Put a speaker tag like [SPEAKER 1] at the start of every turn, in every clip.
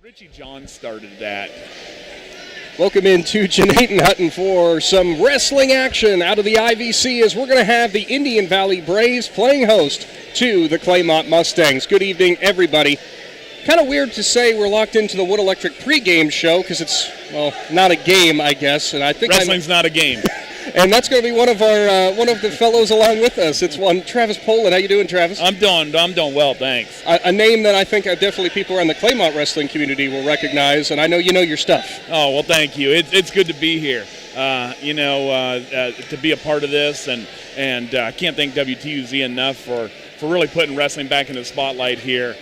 [SPEAKER 1] Richie John started that.
[SPEAKER 2] Welcome into Janayton Hutton for some wrestling action out of the IVC as we're going to have the Indian Valley Braves playing host to the Claymont Mustangs. Good evening, everybody. Kind of weird to say we're locked into the Wood Electric pregame show because it's, well, not a game, I guess. And I think
[SPEAKER 1] Wrestling's not a game.
[SPEAKER 2] And that's going to be one of the fellows along with us. It's one Travis Poland. How you doing, Travis?
[SPEAKER 1] I'm doing well, thanks.
[SPEAKER 2] A name that I think definitely people around the Claymont wrestling community will recognize, and I know you know your stuff.
[SPEAKER 1] Oh, well, thank you. It's good to be here. To be a part of this, and I can't thank WTUZ enough for really putting wrestling back in the spotlight here.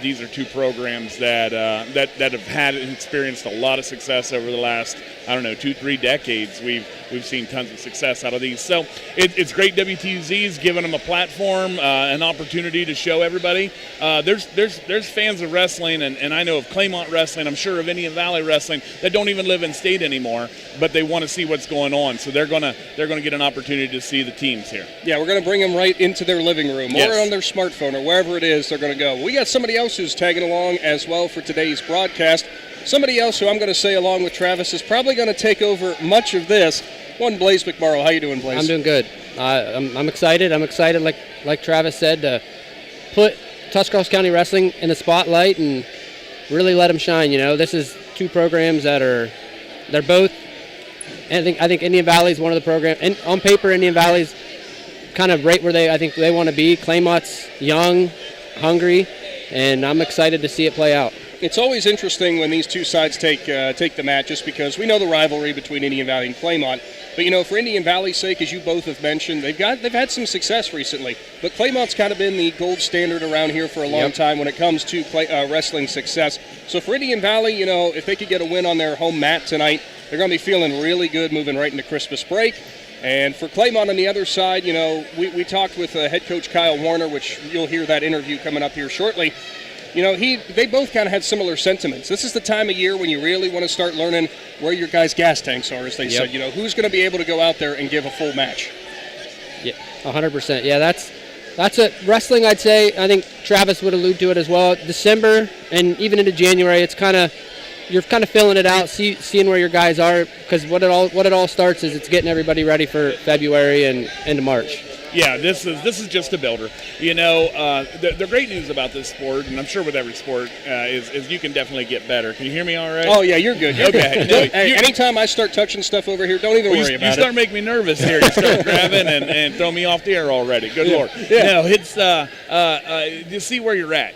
[SPEAKER 1] These are two programs that have had and experienced a lot of success over the last, 2-3 decades. We've seen tons of success out of these. So it's great WTUZ's giving them a platform, an opportunity to show everybody. There's fans of wrestling, and I know of Claymont wrestling, I'm sure of Indian Valley wrestling, that don't even live in state anymore, but they want to see what's going on. So they're gonna get an opportunity to see the teams here.
[SPEAKER 2] Yeah, we're going to bring them right into their living room or on their smartphone or wherever it is they're going to go. We got somebody else who's tagging along as well for today's broadcast. Somebody else who I'm going to say along with Travis is probably going to take over much of this. One Blaze McMorrow. How you doing, Blaze?
[SPEAKER 3] I'm doing good. I'm excited. I'm excited, like Travis said, to put Tuscarawas County Wrestling in the spotlight and really let them shine. This is two programs they're both. I think Indian Valley is one of the programs. And on paper, Indian Valley's kind of right where I think they want to be. Claymont's young, hungry, and I'm excited to see it play out.
[SPEAKER 2] It's always interesting when these two sides take the mat, just because we know the rivalry between Indian Valley and Claymont. But for Indian Valley's sake, as you both have mentioned, they've had some success recently. But Claymont's kind of been the gold standard around here for a long time when it comes to wrestling success. So for Indian Valley, if they could get a win on their home mat tonight, they're going to be feeling really good moving right into Christmas break. And for Claymont on the other side, we talked with head coach Kyle Warner, which you'll hear that interview coming up here shortly. They both kind of had similar sentiments. This is the time of year when you really want to start learning where your guys' gas tanks are, as they said. Who's going to be able to go out there and give a full match?
[SPEAKER 3] Yeah, 100%. Yeah, that's a wrestling. I'd say. I think Travis would allude to it as well. December and even into January, you're kind of filling it out, seeing where your guys are, because what it all starts is it's getting everybody ready for February and into March.
[SPEAKER 1] Yeah, this is just a builder. The great news about this sport, and I'm sure with every sport, is you can definitely get better. Can you hear me all right?
[SPEAKER 2] Oh, yeah, you're good.
[SPEAKER 1] Okay.
[SPEAKER 2] Hey, anytime I start touching stuff over here, don't even worry about it.
[SPEAKER 1] You start making me nervous here. You start grabbing and throw me off the air already. Good Lord.
[SPEAKER 2] Yeah.
[SPEAKER 1] No, it's you see where you're at.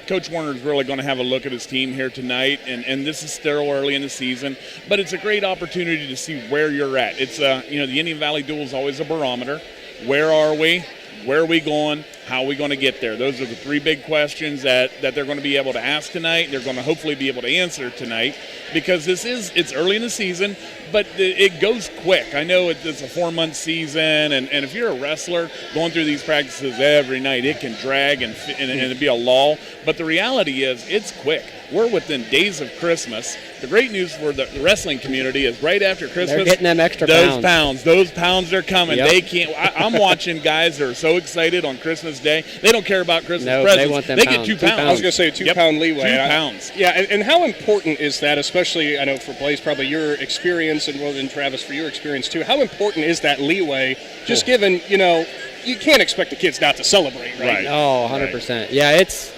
[SPEAKER 1] Coach Warner's really going to have a look at his team here tonight, and this is still early in the season, but it's a great opportunity to see where you're at. It's the Indian Valley Duel is always a barometer. Where are we? Where are we going? How are we going to get there? Those are the three big questions that they're going to be able to ask tonight. They're going to hopefully be able to answer tonight, because it's early in the season, but it goes quick. I know it's a 4-month season, and if you're a wrestler going through these practices every night, it can drag and it'd be a lull. But the reality is it's quick. We're within days of Christmas. The great news for the wrestling community is right after Christmas,
[SPEAKER 3] they're getting them extra
[SPEAKER 1] pounds. Those pounds are coming.
[SPEAKER 3] Yep.
[SPEAKER 1] They can't. I'm watching guys that are so excited on Christmas Day. They don't care about Christmas presents.
[SPEAKER 3] They want them
[SPEAKER 1] They
[SPEAKER 3] pounds.
[SPEAKER 1] get 2 pounds.
[SPEAKER 2] I was going to say a 2-pound leeway.
[SPEAKER 1] 2 pounds.
[SPEAKER 2] Yeah, and how important is that, especially, I know for Blaze, probably your experience, and well, then Travis, for your experience too, how important is that leeway, just given, you can't expect the kids not to celebrate, right?
[SPEAKER 3] Oh, 100%. Right. Yeah, it's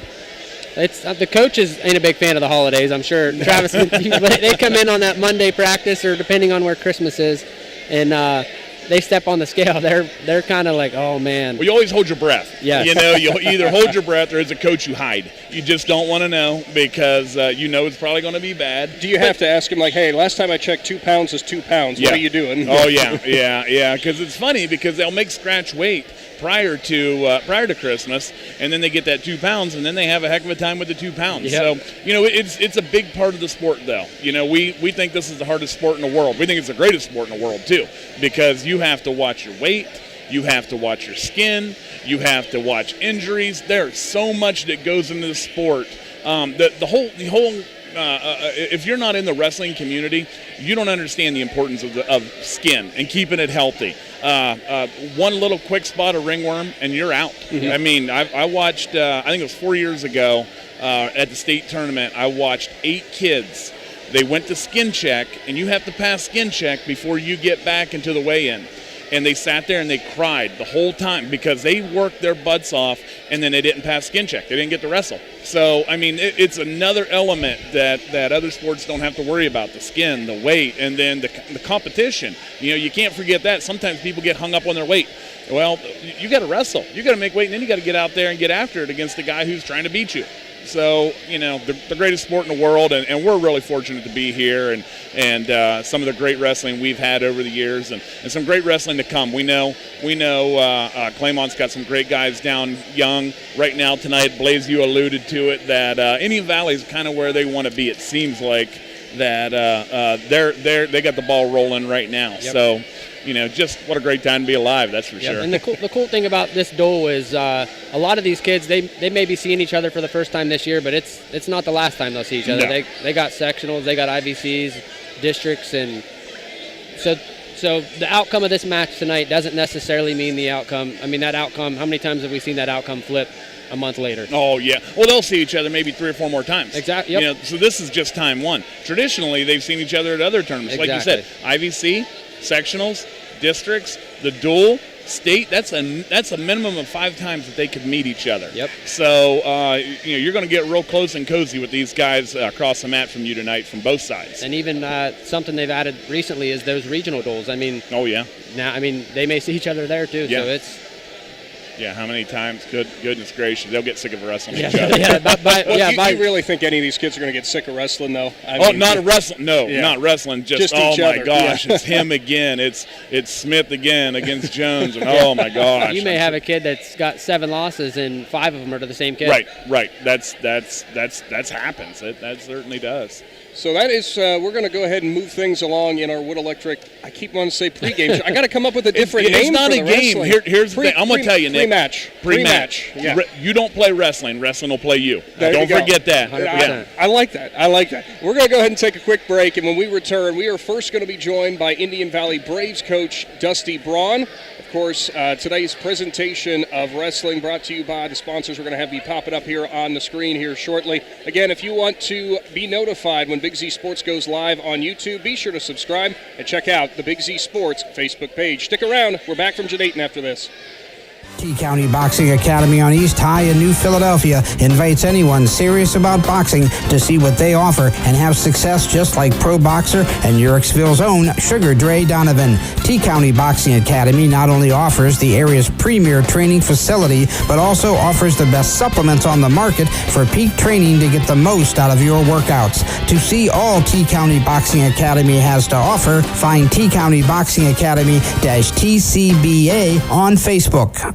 [SPEAKER 3] the coaches ain't a big fan of the holidays. I'm sure Travis, they come in on that Monday practice, or depending on where Christmas is, and they step on the scale. They're kind of like, oh man.
[SPEAKER 1] Well, you always hold your breath.
[SPEAKER 3] Yeah.
[SPEAKER 1] You either hold your breath, or as a coach you hide. You just don't want to know, because it's probably going to be bad.
[SPEAKER 2] Do you have to ask him, like, hey, last time I checked 2 pounds is 2 pounds.
[SPEAKER 1] Yeah.
[SPEAKER 2] What are you doing?
[SPEAKER 1] Oh yeah. Because it's funny, because they'll make scratch weight prior to Christmas, and then they get that 2 pounds, and then they have a heck of a time with the 2 pounds.
[SPEAKER 3] Yep.
[SPEAKER 1] So it's a big part of the sport, though. We think this is the hardest sport in the world. We think it's the greatest sport in the world too, because you have to watch your weight, you have to watch your skin, you have to watch injuries. There's so much that goes into the sport. The whole if you're not in the wrestling community, you don't understand the importance of skin and keeping it healthy. One little quick spot of ringworm and you're out. Mm-hmm. I mean, I watched, I think it was 4 years ago, at the state tournament, I watched 8 kids. They went to skin check, and you have to pass skin check before you get back into the weigh-in. And they sat there and they cried the whole time because they worked their butts off, and then they didn't pass skin check. They didn't get to wrestle. So, I mean, it's another element that other sports don't have to worry about, the skin, the weight, and then the competition. You know, you can't forget that. Sometimes people get hung up on their weight. Well, you got to wrestle. You got to make weight, and then you got to get out there and get after it against the guy who's trying to beat you. So, you know, the greatest sport in the world, and we're really fortunate to be here, and some of the great wrestling we've had over the years, and some great wrestling to come. We know Claymont's got some great guys down young right now tonight. Blaze, you alluded to it, that Indian Valley is kind of where they want to be. It seems like that they got the ball rolling right now. Yep. So, you know, just what a great time to be alive, that's for sure.
[SPEAKER 3] And the cool thing about this duel is a lot of these kids, they may be seeing each other for the first time this year, but it's not the last time they'll see each other. No. They got sectionals, they got IVCs, districts, and so the outcome of this match tonight doesn't necessarily mean the outcome. I mean, that outcome, how many times have we seen that outcome flip a month later?
[SPEAKER 1] Oh, yeah. Well, they'll see each other maybe 3 or 4 more times.
[SPEAKER 3] Exactly. Yep.
[SPEAKER 1] You know, so this is just time one. Traditionally, they've seen each other at other tournaments.
[SPEAKER 3] Exactly.
[SPEAKER 1] Like you said, IVC, sectionals, districts, the duel, state, that's a minimum of 5 times that they could meet each other.
[SPEAKER 3] Yep.
[SPEAKER 1] So, you know, you're going to get real close and cozy with these guys across the mat from you tonight from both sides.
[SPEAKER 3] And even something they've added recently is those regional duels. I mean,
[SPEAKER 1] oh, yeah.
[SPEAKER 3] Now, I mean, they may see each other there, too,
[SPEAKER 1] yeah.
[SPEAKER 3] So it's...
[SPEAKER 1] Yeah, how many times? Goodness gracious, they'll get sick of wrestling each
[SPEAKER 2] other.
[SPEAKER 1] You
[SPEAKER 2] really think any of these kids are going to get sick of wrestling, though?
[SPEAKER 1] Not wrestling. No, yeah. Not wrestling. Just oh
[SPEAKER 2] each
[SPEAKER 1] my
[SPEAKER 2] other.
[SPEAKER 1] gosh,
[SPEAKER 2] Yeah.
[SPEAKER 1] It's him again. It's Smith again against Jones, and oh my gosh.
[SPEAKER 3] You may have a kid that's got 7 losses, and 5 of them are to the same kid.
[SPEAKER 1] Right. That's happens. That certainly does.
[SPEAKER 2] So that is, we're going to go ahead and move things along in our Wood Electric. I keep wanting to say pregame. I got to come up with a different name.
[SPEAKER 1] It's not
[SPEAKER 2] for
[SPEAKER 1] a game. Here's the thing. I'm going to tell you, Nick.
[SPEAKER 2] Pre-match. Yeah.
[SPEAKER 1] You don't play wrestling. Wrestling will play you. Don't forget that.
[SPEAKER 3] 100%.
[SPEAKER 2] Yeah. I like that. We're going to go ahead and take a quick break, and when we return, we are first going to be joined by Indian Valley Braves coach Dusty Braun. Of course, today's presentation of wrestling brought to you by the sponsors we're going to have be popping up here on the screen here shortly. Again, if you want to be notified when Big Z Sports goes live on YouTube, be sure to subscribe and check out the Big Z Sports Facebook page. Stick around. We're back from Jadayton after this.
[SPEAKER 4] T-County Boxing Academy on East High in New Philadelphia invites anyone serious about boxing to see what they offer and have success just like pro boxer and Yurixville's own Sugar Dre Donovan. T-County Boxing Academy not only offers the area's premier training facility, but also offers the best supplements on the market for peak training to get the most out of your workouts. To see all T-County Boxing Academy has to offer, find T-County Boxing Academy-TCBA on Facebook.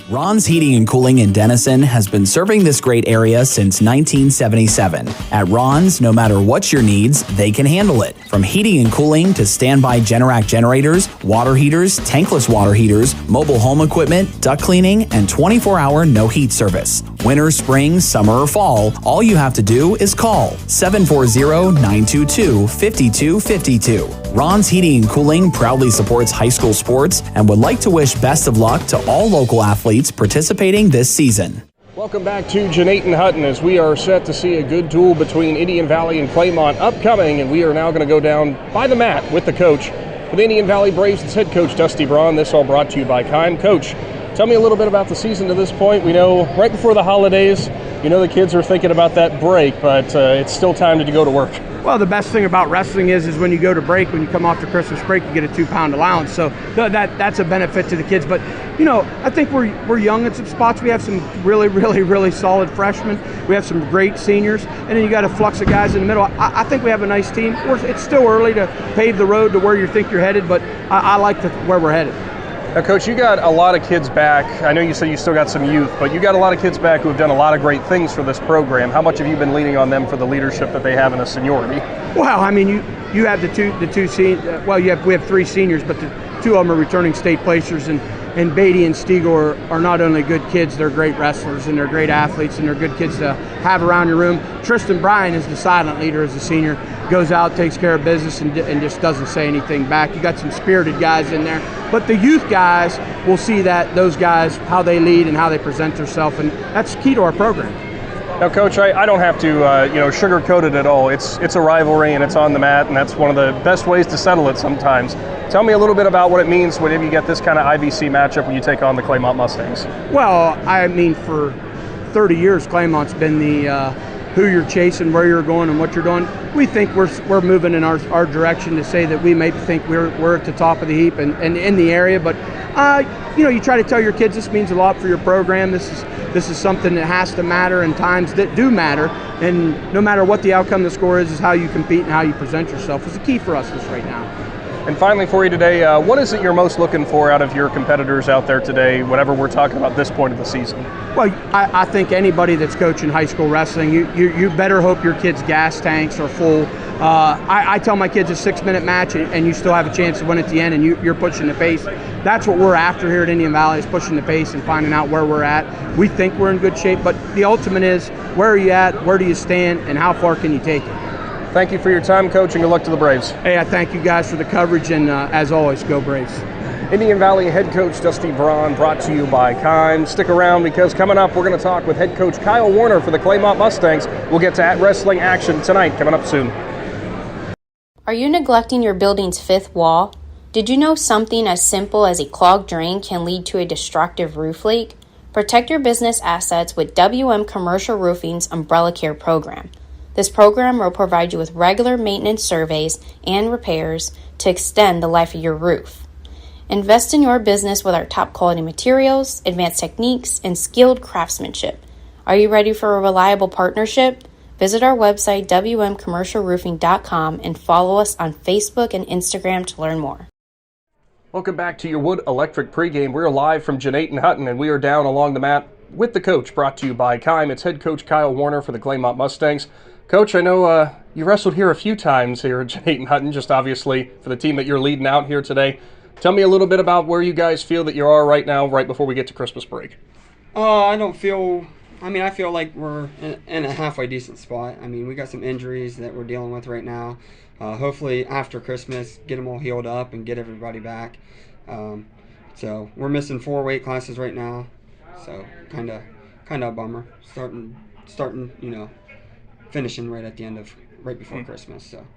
[SPEAKER 5] Ron's Heating and Cooling in Denison has been serving this great area since 1977. At Ron's, no matter what your needs, they can handle it. From heating and cooling to standby Generac generators, water heaters, tankless water heaters, mobile home equipment, duct cleaning, and 24-hour no heat service. Winter, spring, summer, or fall, all you have to do is call 740-922-5252. Ron's Heating and Cooling proudly supports high school sports and would like to wish best of luck to all local athletes participating this season.
[SPEAKER 2] Welcome back to Jadayton Hutton as we are set to see a good duel between Indian Valley and Claymont upcoming, and we are now going to go down by the mat with the coach for the Indian Valley Braves. It's head coach Dusty Braun. This all brought to you by Kime. Coach, tell me a little bit about the season to this point. We know right before the holidays, you know the kids are thinking about that break, but it's still time to go to work.
[SPEAKER 6] Well, the best thing about wrestling is when you go to break, when you come off the Christmas break, you get a 2-pound allowance. So that's a benefit to the kids. But, you know, I think we're young in some spots. We have some really solid freshmen. We have some great seniors. And then you got a flux of guys in the middle. I think we have a nice team. It's still early to pave the road to where you think you're headed, but I like where we're headed.
[SPEAKER 2] Now, Coach, you got a lot of kids back. I know you said you still got some youth, but you got a lot of kids back who have done a lot of great things for this program. How much have you been leaning on them for the leadership that they have in the seniority?
[SPEAKER 6] Well, I mean, you have the two seniors. Well, we have 3 seniors, but the 2 of them are returning state placers, and Beatty and Stiegel are not only good kids, they're great wrestlers and they're great athletes and they're good kids to have around your room. Tristan Bryan is the silent leader as a senior, goes out, takes care of business, and just doesn't say anything back. You got some spirited guys in there, but the youth guys will see that those guys, how they lead and how they present themselves, and that's key to our program.
[SPEAKER 2] Now, Coach, I don't have to sugarcoat it at all. It's a rivalry and it's on the mat, and that's one of the best ways to settle it sometimes. Tell me a little bit about what it means whenever you get this kind of IBC matchup when you take on the Claymont Mustangs.
[SPEAKER 6] Well, I mean, for 30 years, Claymont's been the who you're chasing, where you're going, and what you're doing. We think we're moving in our direction to say that we may think we're at the top of the heap and in the area, but you try to tell your kids this means a lot for your program. This is something that has to matter in times that do matter, and no matter what the outcome of the score is how you compete and how you present yourself is the key for us this right now.
[SPEAKER 2] And finally for you today, what is it you're most looking for out of your competitors out there today, whatever we're talking about this point of the season?
[SPEAKER 6] Well, I think anybody that's coaching high school wrestling, you better hope your kids' gas tanks are full. I tell my kids a 6-minute match and you still have a chance to win at the end, and you're pushing the pace. That's what we're after here at Indian Valley, is pushing the pace and finding out where we're at. We think we're in good shape, but the ultimate is, where are you at, where do you stand, and how far can you take it?
[SPEAKER 2] Thank you for your time, Coach, and good luck to the Braves.
[SPEAKER 6] Hey, I thank you guys for the coverage, and as always, go Braves.
[SPEAKER 2] Indian Valley head coach Dusty Braun, brought to you by Kime. Stick around, because coming up, we're going to talk with head coach Kyle Warner for the Claymont Mustangs. We'll get to wrestling action tonight, coming up soon.
[SPEAKER 7] Are you neglecting your building's fifth wall? Did you know something as simple as a clogged drain can lead to a destructive roof leak? Protect your business assets with WM Commercial Roofing's Umbrella Care program. This program will provide you with regular maintenance surveys and repairs to extend the life of your roof. Invest in your business with our top quality materials, advanced techniques, and skilled craftsmanship. Are you ready for a reliable partnership? Visit our website, wmcommercialroofing.com, and follow us on Facebook and Instagram to learn more.
[SPEAKER 2] Welcome back to your Wood Electric pregame. We're live from Janayton Hutton, and we are down along the mat with the coach, brought to you by Kime. It's head coach Kyle Warner for the Claymont Mustangs. Coach, I know you wrestled here a few times here at Janayton Hutton, just obviously for the team that you're leading out here today. Tell me a little bit about where you guys feel that you are right now, right before we get to Christmas break.
[SPEAKER 8] I feel like we're in a halfway decent spot. I mean, we got some injuries that we're dealing with right now. Hopefully after Christmas, get them all healed up and get everybody back. So we're missing 4 weight classes right now. So kind of a bummer. Starting, finishing right before Christmas. So.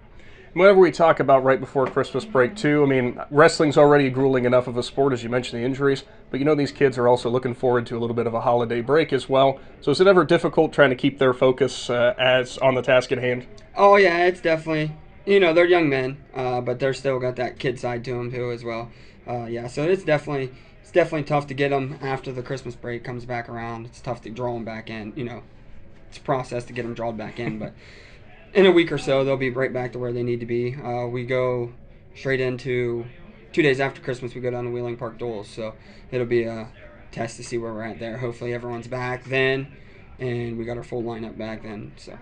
[SPEAKER 2] Whenever we talk about right before Christmas break, too, I mean, wrestling's already grueling enough of a sport, as you mentioned, the injuries, but these kids are also looking forward to a little bit of a holiday break as well. So is it ever difficult trying to keep their focus as on the task at hand?
[SPEAKER 8] Oh, yeah, it's definitely, they're young men, but they're still got that kid side to them, too, as well. So it's definitely tough to get them after the Christmas break comes back around. It's tough to draw them back in, it's a process to get them drawn back in, but in a week or so, they'll be right back to where they need to be. We go straight into 2 days after Christmas, we go down to Wheeling Park Duels. So it'll be a test to see where we're at there. Hopefully everyone's back then, and we got our full lineup back then. So.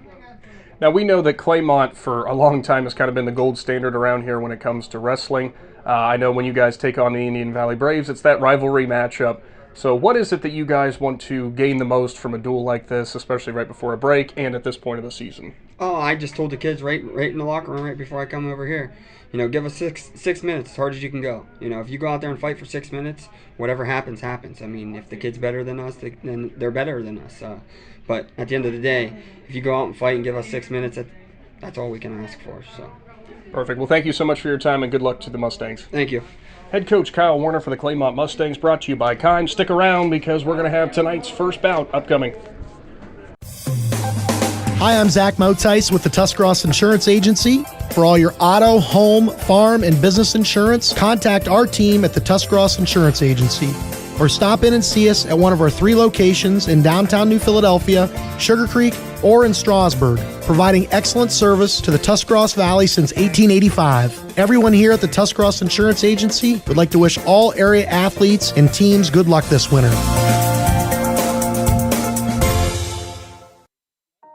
[SPEAKER 2] Now, we know that Claymont for a long time has kind of been the gold standard around here when it comes to wrestling. I know when you guys take on the Indian Valley Braves, it's that rivalry matchup. So what is it that you guys want to gain the most from a duel like this, especially right before a break and at this point of the season?
[SPEAKER 8] Oh, I just told the kids right in the locker room right before I come over here, give us six minutes as hard as you can go. If you go out there and fight for 6 minutes, whatever happens, happens. I mean, if the kid's better than us, then they're better than us. But at the end of the day, if you go out and fight and give us 6 minutes, that's all we can ask for. So.
[SPEAKER 2] Perfect. Well, thank you so much for your time, and good luck to the Mustangs.
[SPEAKER 8] Thank you.
[SPEAKER 2] Head coach Kyle Warner for the Claymont Mustangs, brought to you by Kime. Stick around, because we're going to have tonight's first bout upcoming.
[SPEAKER 9] Hi, I'm Zach Motice with the Tuscarawas Insurance Agency. For all your auto, home, farm, and business insurance, contact our team at the Tuscarawas Insurance Agency. Or stop in and see us at one of our 3 locations in downtown New Philadelphia, Sugar Creek, or in Strasburg, providing excellent service to the Tuscarawas Valley since 1885. Everyone here at the Tuscarawas Insurance Agency would like to wish all area athletes and teams good luck this winter.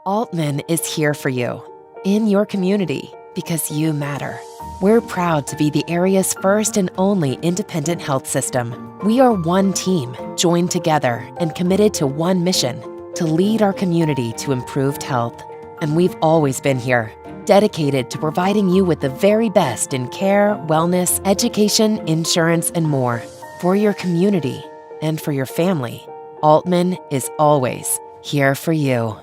[SPEAKER 10] Altman is here for you, in your community, because you matter. We're proud to be the area's first and only independent health system. We are one team, joined together and committed to one mission, to lead our community to improved health. And we've always been here, dedicated to providing you with the very best in care, wellness, education, insurance, and more. For your community and for your family, Altman is always here for you.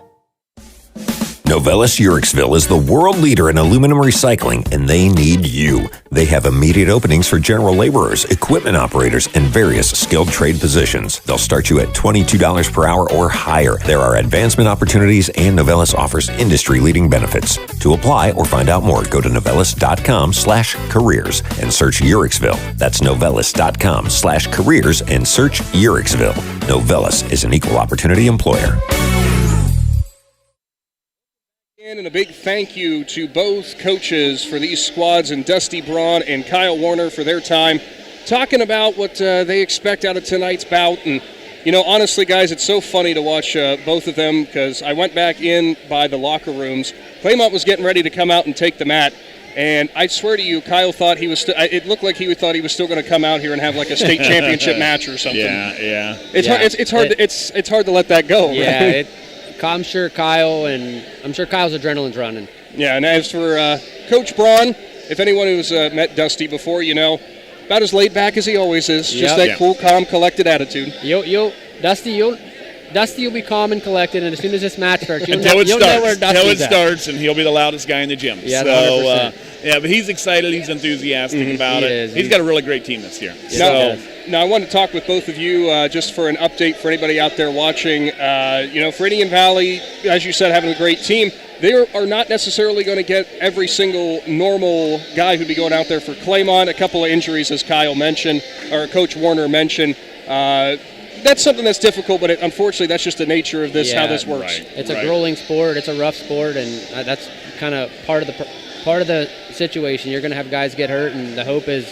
[SPEAKER 11] Novelis Uriksville is the world leader in aluminum recycling, and they need you. They have immediate openings for general laborers, equipment operators, and various skilled trade positions. They'll start you at $22 per hour or higher. There are advancement opportunities, and Novelis offers industry-leading benefits. To apply or find out more, go to novelis.com/careers and search Uriksville. That's novelis.com/careers and search Uriksville. Novelis is an equal opportunity employer.
[SPEAKER 2] And a big thank you to both coaches for these squads, and Dusty Braun and Kyle Warner for their time talking about what they expect out of tonight's bout. And, you know, honestly, guys, it's so funny to watch both of them, because I went back in by the locker rooms. Claymont was getting ready to come out and take the mat. And I swear to you, Kyle thought he was. It looked like he thought he was still going to come out here and have like a state championship match or something.
[SPEAKER 1] Yeah.
[SPEAKER 2] It's hard to let that go.
[SPEAKER 3] Yeah,
[SPEAKER 2] right?
[SPEAKER 3] I'm sure Kyle's adrenaline's running.
[SPEAKER 2] Yeah, and as for Coach Braun, if anyone who's met Dusty before, you know, about as laid back as he always is. Just that cool, calm, collected attitude.
[SPEAKER 3] Dusty will be calm and collected, and as soon as this match starts, you'll know where Dusty's
[SPEAKER 1] Until it starts, and he'll be the loudest guy in the gym.
[SPEAKER 3] Yeah,
[SPEAKER 1] so, but he's excited. He's enthusiastic about it. He's got a really great team this year.
[SPEAKER 2] Now, I want to talk with both of you just for an update for anybody out there watching. You know, for Indian Valley, as you said, having a great team, they are not necessarily going to get every single normal guy who'd be going out there for Claymont. A couple of injuries, as Kyle mentioned, or Coach Warner mentioned. That's something that's difficult, but unfortunately, that's just the nature of this, how this works.
[SPEAKER 3] Right. It's a grueling sport. It's a rough sport, and that's kind of part of the situation. You're going to have guys get hurt, and the hope is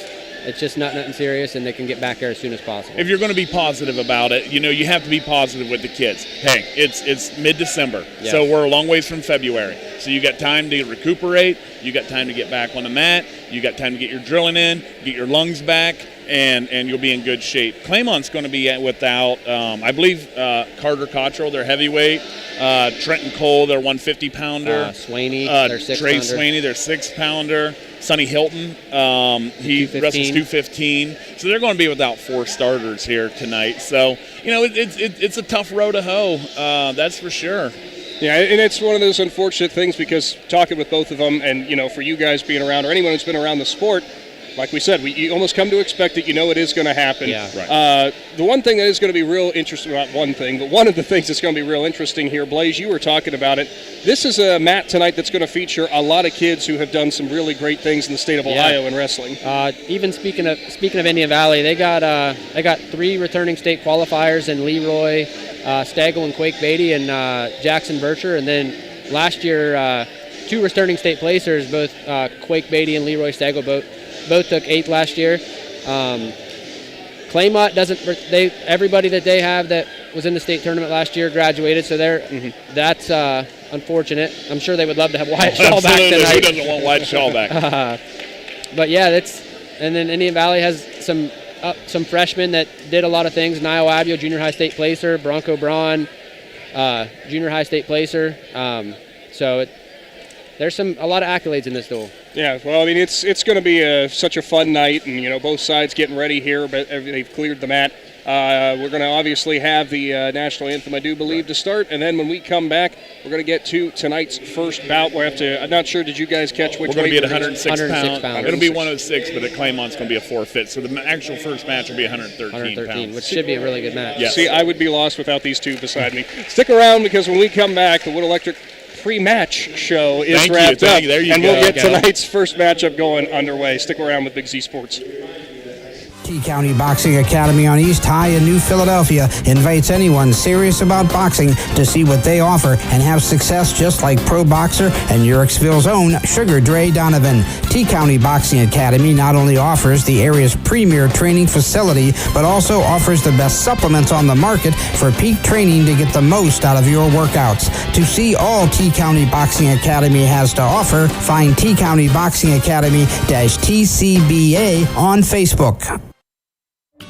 [SPEAKER 3] it's just nothing serious, and they can get back there as soon as possible.
[SPEAKER 1] If you're going to be positive about it, you know, you have to be positive with the kids. Hey, it's mid-December, so we're a long ways from February. So you got time to recuperate. You got time to get back on the mat. You got time to get your drilling in, get your lungs back, and you'll be in good shape. Claymont's going to be without, I believe, Carter Cottrell, their heavyweight, Trenton Cole, their 150-pounder,
[SPEAKER 3] Swaney, their 6-pounder.
[SPEAKER 1] Trey Swaney, their 6-pounder, Sonny Hilton, he wrestles 215. So they're going to be without 4 starters here tonight. So, you know, it's a tough row to hoe, that's for sure.
[SPEAKER 2] Yeah, and it's one of those unfortunate things, because talking with both of them, and, you know, for you guys being around, or anyone who's been around the sport, like we said, you almost come to expect it. You know it is going to happen.
[SPEAKER 3] Yeah. Right.
[SPEAKER 2] The one thing that is going to be real interesting, not one thing, but one of the things that's going to be real interesting here, Blaze, you were talking about it. This is a mat tonight that's going to feature a lot of kids who have done some really great things in the state of Ohio in wrestling.
[SPEAKER 3] Even speaking of Indian Valley, they got 3 returning state qualifiers in Leroy, Stagel and Quake Beatty, and Jackson Bircher, and then last year 2 returning state placers, both Quake Beatty and Leroy Stagel both took 8th last year. Claymont everybody that they have that was in the state tournament last year graduated, so that's unfortunate. I'm sure they would love to have Wyatt Shaw back tonight.
[SPEAKER 1] Who doesn't want Wyatt Shaw back?
[SPEAKER 3] But yeah, and then Indian Valley has some freshmen that did a lot of things. Niall Abio, junior high state placer, Bronco Braun, junior high state placer. So there's a lot of accolades in this duel.
[SPEAKER 2] Yeah, well, I mean, it's going to be such a fun night, and, you know, both sides getting ready here, but they've cleared the mat. We're going to obviously have the national anthem, I do believe, to start, and then when we come back, we're going to get to tonight's first bout. We'll have to. I'm not sure. Did you guys catch which?
[SPEAKER 1] We're going to be at 106
[SPEAKER 3] pounds.
[SPEAKER 1] It'll be 106, but at Claymont's going to be a forfeit. So the actual first match will be 113 pounds,
[SPEAKER 3] which should be a really good match.
[SPEAKER 2] Yes. See, I would be lost without these two beside me. Stick around, because when we come back, the Wood Electric pre-match show is wrapped up, and we'll get tonight's first matchup going underway. Stick around with Big Z Sports.
[SPEAKER 4] T-County Boxing Academy on East High in New Philadelphia invites anyone serious about boxing to see what they offer and have success just like pro boxer and Uriksville's own Sugar Dre Donovan. T-County Boxing Academy not only offers the area's premier training facility, but also offers the best supplements on the market for peak training to get the most out of your workouts. To see all T-County Boxing Academy has to offer, find T-County Boxing Academy-TCBA on Facebook.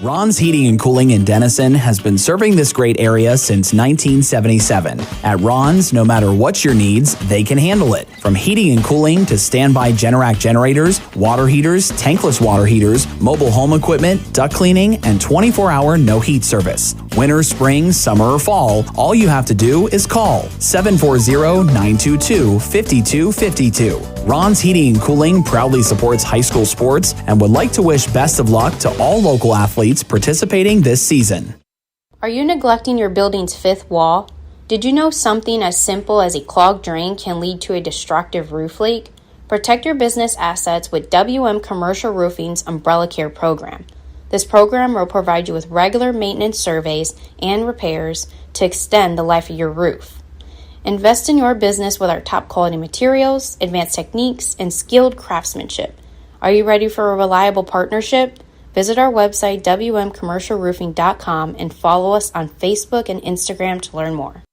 [SPEAKER 5] Ron's Heating and Cooling in Denison has been serving this great area since 1977. At Ron's, no matter what your needs, they can handle it. From heating and cooling to standby Generac generators, water heaters, tankless water heaters, mobile home equipment, duct cleaning, and 24-hour no-heat service. Winter, spring, summer, or fall, all you have to do is call 740-922-5252. Ron's Heating and Cooling proudly supports high school sports and would like to wish best of luck to all local athletes participating this season.
[SPEAKER 7] Are you neglecting your building's fifth wall? Did you know something as simple as a clogged drain can lead to a destructive roof leak? Protect your business assets with WM Commercial Roofing's Umbrella Care program. This program will provide you with regular maintenance surveys and repairs to extend the life of your roof. Invest in your business with our top quality materials, advanced techniques, and skilled craftsmanship. Are you ready for a reliable partnership? Visit our website, wmcommercialroofing.com, and follow us on Facebook and Instagram to learn more.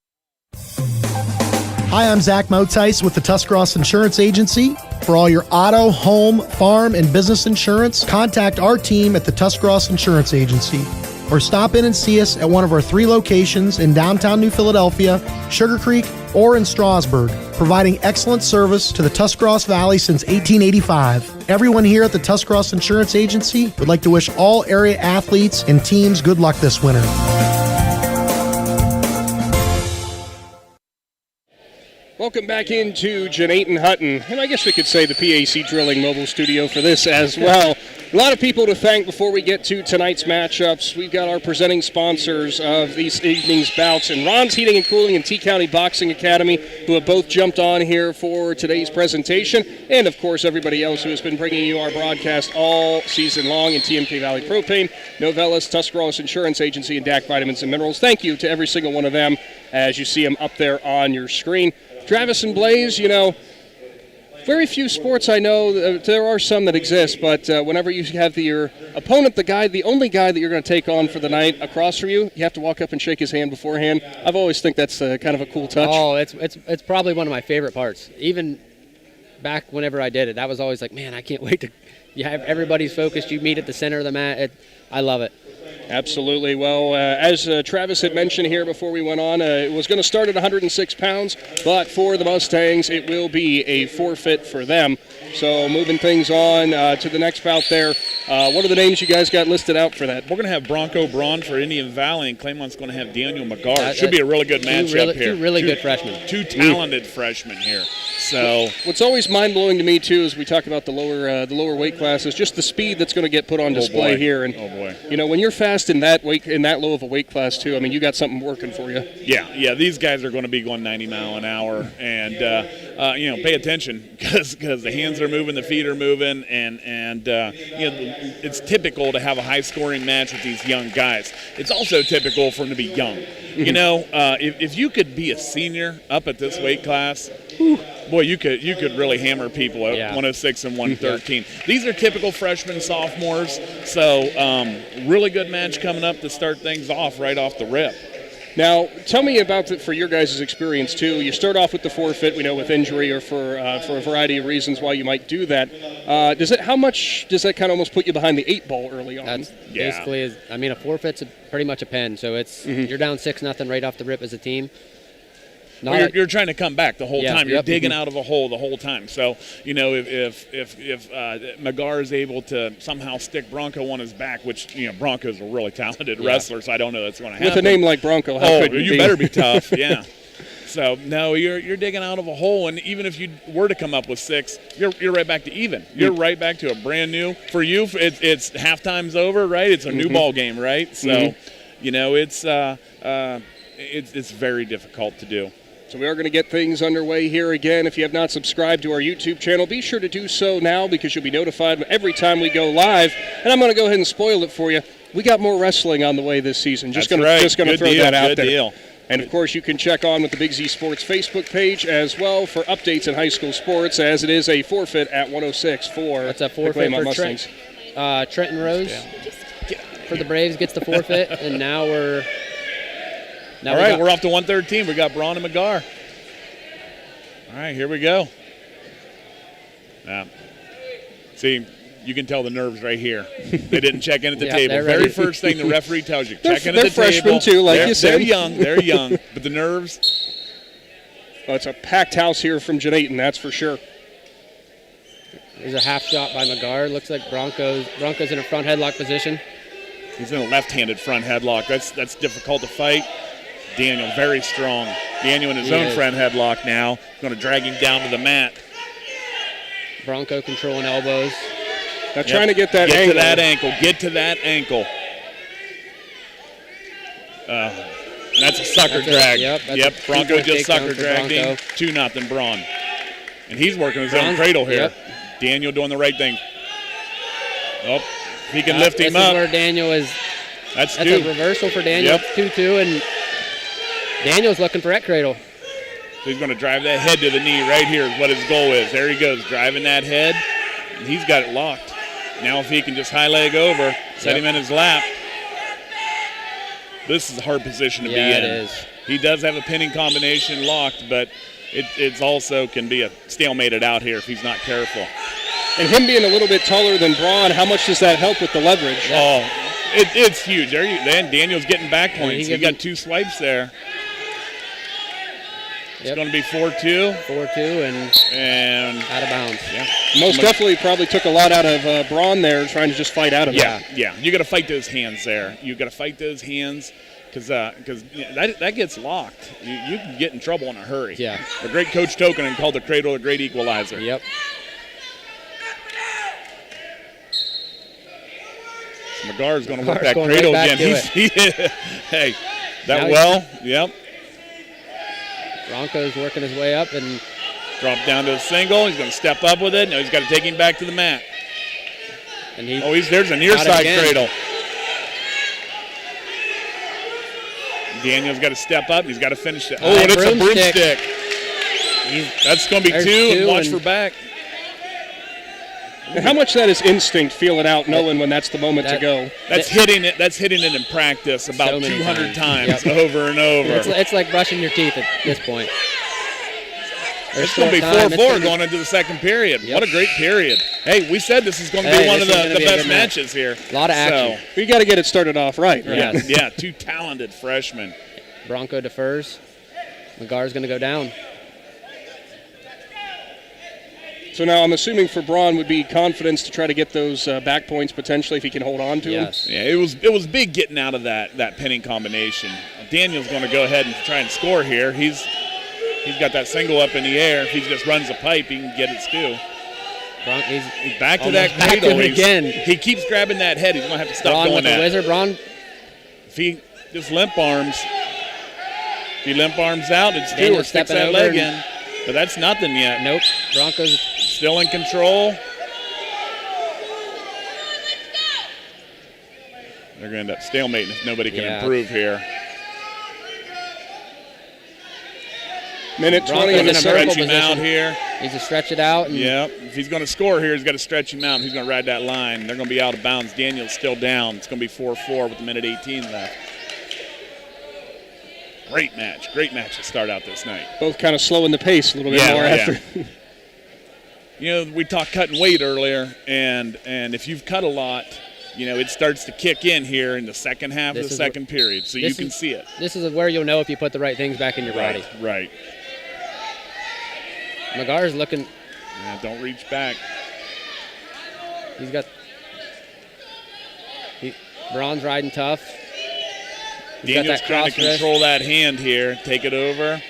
[SPEAKER 9] Hi, I'm Zach Motice with the Tuscarawas Insurance Agency. For all your auto, home, farm, and business insurance, contact our team at the Tuscarawas Insurance Agency or stop in and see us at one of our 3 locations in downtown New Philadelphia, Sugar Creek, or in Strasburg, providing excellent service to the Tuscarawas Valley since 1885. Everyone here at the Tuscarawas Insurance Agency would like to wish all area athletes and teams good luck this winter.
[SPEAKER 2] Welcome back into Janayton Hutton, and I guess we could say the PAC Drilling Mobile Studio for this as well. A lot of people to thank before we get to tonight's matchups. We've got our presenting sponsors of these evening's bouts, and Ron's Heating and Cooling and T-County Boxing Academy, who have both jumped on here for today's presentation, and of course everybody else who has been bringing you our broadcast all season long in TMK Valley Propane, Novellis, Tuscarawas Insurance Agency, and DAC Vitamins and Minerals. Thank you to every single one of them as you see them up there on your screen. Travis and Blaze, you know, very few sports I know, there are some that exist, but whenever you have your opponent, the only guy that you're going to take on for the night across from you, you have to walk up and shake his hand beforehand. I've always think that's kind of a cool touch.
[SPEAKER 3] Oh, it's probably one of my favorite parts. Even back whenever I did it, that was always like, man, I can't wait to, you have everybody's focused, you meet at the center of the mat. I love it.
[SPEAKER 2] Absolutely. Well, as Travis had mentioned here before we went on, it was going to start at 106 pounds, but for the Mustangs, it will be a forfeit for them. So moving things on to the next bout there, what are the names you guys got listed out for that?
[SPEAKER 1] We're going to have Bronco Braun for Indian Valley, and Claymont's going to have Daniel McGar. Should be a really good matchup here.
[SPEAKER 3] Two really good freshmen.
[SPEAKER 1] Two talented freshmen here. So
[SPEAKER 2] what's always mind-blowing to me, too, as we talk about the lower weight classes, just the speed that's going to get put on display here. And, you know, when you're fast in that low of a weight class, too, I mean, you got something working for you.
[SPEAKER 1] Yeah, these guys are going to be going 90 mile an hour, and, you know, pay attention because the hands are moving, the feet are moving, and you know, it's typical to have a high-scoring match with these young guys. It's also typical for them to be young. You know, if you could be a senior up at this weight class, boy, you could really hammer people at 106 and 113. These are typical freshmen, sophomores, so really good match coming up to start things off right off the rip.
[SPEAKER 2] Now, tell me about for your guys' experience, too. You start off with the forfeit, we know, with injury or for a variety of reasons why you might do that. How much does that kind of almost put you behind the 8 ball early on?
[SPEAKER 3] That's basically, I mean, a forfeit's pretty much a pen, so it's you're down 6-0 right off the rip as a team.
[SPEAKER 1] You're trying to come back the whole time. You're digging out of a hole the whole time. So, you know, if McGar is able to somehow stick Bronco on his back, which, you know, Bronco's a really talented wrestler, so I don't know that's going to happen.
[SPEAKER 2] With a name like Bronco, how could
[SPEAKER 1] you better be tough, yeah. So, no, you're digging out of a hole, and even if you were to come up with 6, you're right back to even. You're right back to a brand new. For you, it's halftime's over, right? It's a new ball game, right? So, you know, it's very difficult to do.
[SPEAKER 2] So we are going to get things underway here again. If you have not subscribed to our YouTube channel, be sure to do so now because you'll be notified every time we go live. And I'm going to go ahead and spoil it for you. We got more wrestling on the way this season. Just going to throw that out there.
[SPEAKER 1] Deal.
[SPEAKER 2] And, of course, you can check on with the Big Z Sports Facebook page as well for updates in high school sports, as it is a forfeit at 106 for
[SPEAKER 3] That's a forfeit for Mustangs. Trenton Rose for the Braves gets the forfeit, and now we're –
[SPEAKER 1] all right, we're off to 113. We got Braun and McGar. All right, here we go. See, you can tell the nerves right here. They didn't check in at the table. Very first thing the referee tells you, check in at the table.
[SPEAKER 2] They're freshmen, too, like you said.
[SPEAKER 1] They're young, but the nerves.
[SPEAKER 2] Well, it's a packed house here from Janayton, that's for sure.
[SPEAKER 3] There's a half shot by McGar. Looks like Broncos in a front headlock position.
[SPEAKER 1] He's in a left-handed front headlock. That's difficult to fight. Daniel very strong. Daniel in his own front headlock now. Going to drag him down to the mat.
[SPEAKER 3] Bronco controlling elbows.
[SPEAKER 2] Now trying to get that angle.
[SPEAKER 1] Get to that ankle. Get to that ankle. That's a sucker drag. Yep. Bronco just sucker dragged him. 2-0 Braun. And he's working his own cradle here.
[SPEAKER 3] Yep.
[SPEAKER 1] Daniel doing the right thing. Oh, he can lift him up.
[SPEAKER 3] This is where Daniel is.
[SPEAKER 1] That's
[SPEAKER 3] a reversal for Daniel. 2-2, and Daniel's looking for that cradle.
[SPEAKER 1] So he's going to drive that head to the knee right here is what his goal is. There he goes, driving that head. And he's got it locked. Now if he can just high leg over, set him in his lap. This is a hard position to be in.
[SPEAKER 3] It is.
[SPEAKER 1] He does have a pinning combination locked, but it's also can be a stalemated out here if he's not careful.
[SPEAKER 2] And him being a little bit taller than Braun, how much does that help with the leverage?
[SPEAKER 1] Oh, it's huge. Then Daniel's getting back points. He got 2 swipes there. It's going to be 4-2.
[SPEAKER 3] 4-2 and out of bounds.
[SPEAKER 1] Yeah.
[SPEAKER 2] Most definitely probably took a lot out of Braun there trying to just fight out of it.
[SPEAKER 1] Yeah. You got to fight those hands there. You got to fight those hands because that gets locked. You can get in trouble in a hurry.
[SPEAKER 3] Yeah.
[SPEAKER 1] The great Coach Tokinen called the cradle a great equalizer.
[SPEAKER 3] Yep.
[SPEAKER 1] McGar's going to work that cradle again. Hey, that Yep.
[SPEAKER 3] Bronco's working his way up and
[SPEAKER 1] drop down to a single. He's going to step up with it. Now he's got to take him back to the mat.
[SPEAKER 3] And
[SPEAKER 1] there's a near side cradle. Daniel's got to step up. He's got to finish it. And it's a broomstick. That's going to be 2. And watch for back.
[SPEAKER 2] And how much that is instinct, feeling out, knowing when that's the moment to go.
[SPEAKER 1] That's hitting it. That's hitting it in practice about so 200 times over and over.
[SPEAKER 3] It's like brushing your teeth at this point.
[SPEAKER 1] It's going to be 4-4 going into the second period. What a great period. Hey, we said this is going to be one of the best matches here.
[SPEAKER 3] A lot of action.
[SPEAKER 2] We got to get it started off right.
[SPEAKER 3] Yes.
[SPEAKER 1] Yeah, 2 talented freshmen.
[SPEAKER 3] Bronco defers. McGar's going to go down.
[SPEAKER 2] So now I'm assuming for Braun would be confidence to try to get those back points potentially if he can hold on to them.
[SPEAKER 1] Yeah, it was big getting out of that pinning combination. Daniel's going to go ahead and try and score here. He's got that single up in the air. If he just runs a pipe, he can get it too. He's back to that cradle
[SPEAKER 3] again.
[SPEAKER 1] He keeps grabbing that head. He's going to have to stop doing that.
[SPEAKER 3] Wizard, Braun.
[SPEAKER 1] If he just limp arms out, it's 2 or sticks that leg in. But that's nothing yet.
[SPEAKER 3] Nope. Broncos
[SPEAKER 1] still in control. They're going to end up stalemating if nobody can improve here.
[SPEAKER 2] Minute 20
[SPEAKER 1] in a stretch him out here.
[SPEAKER 3] He's to stretch it out.
[SPEAKER 1] If he's going to score here, he's got to stretch him out. He's going to ride that line. They're going to be out of bounds. Daniel's still down. It's going to be 4-4 with a minute 18 left. Great match to start out this night.
[SPEAKER 2] Both kind of slowing the pace a little bit more after.
[SPEAKER 1] We talked cutting weight earlier, and if you've cut a lot, it starts to kick in here in the second half of the second period, so you can see it.
[SPEAKER 3] This is where you'll know if you put the right things back in your body.
[SPEAKER 1] Right.
[SPEAKER 3] McGar's looking.
[SPEAKER 1] Yeah, don't reach back.
[SPEAKER 3] He's got. Braun's riding tough.
[SPEAKER 1] Daniel's trying to control that hand here, take it over.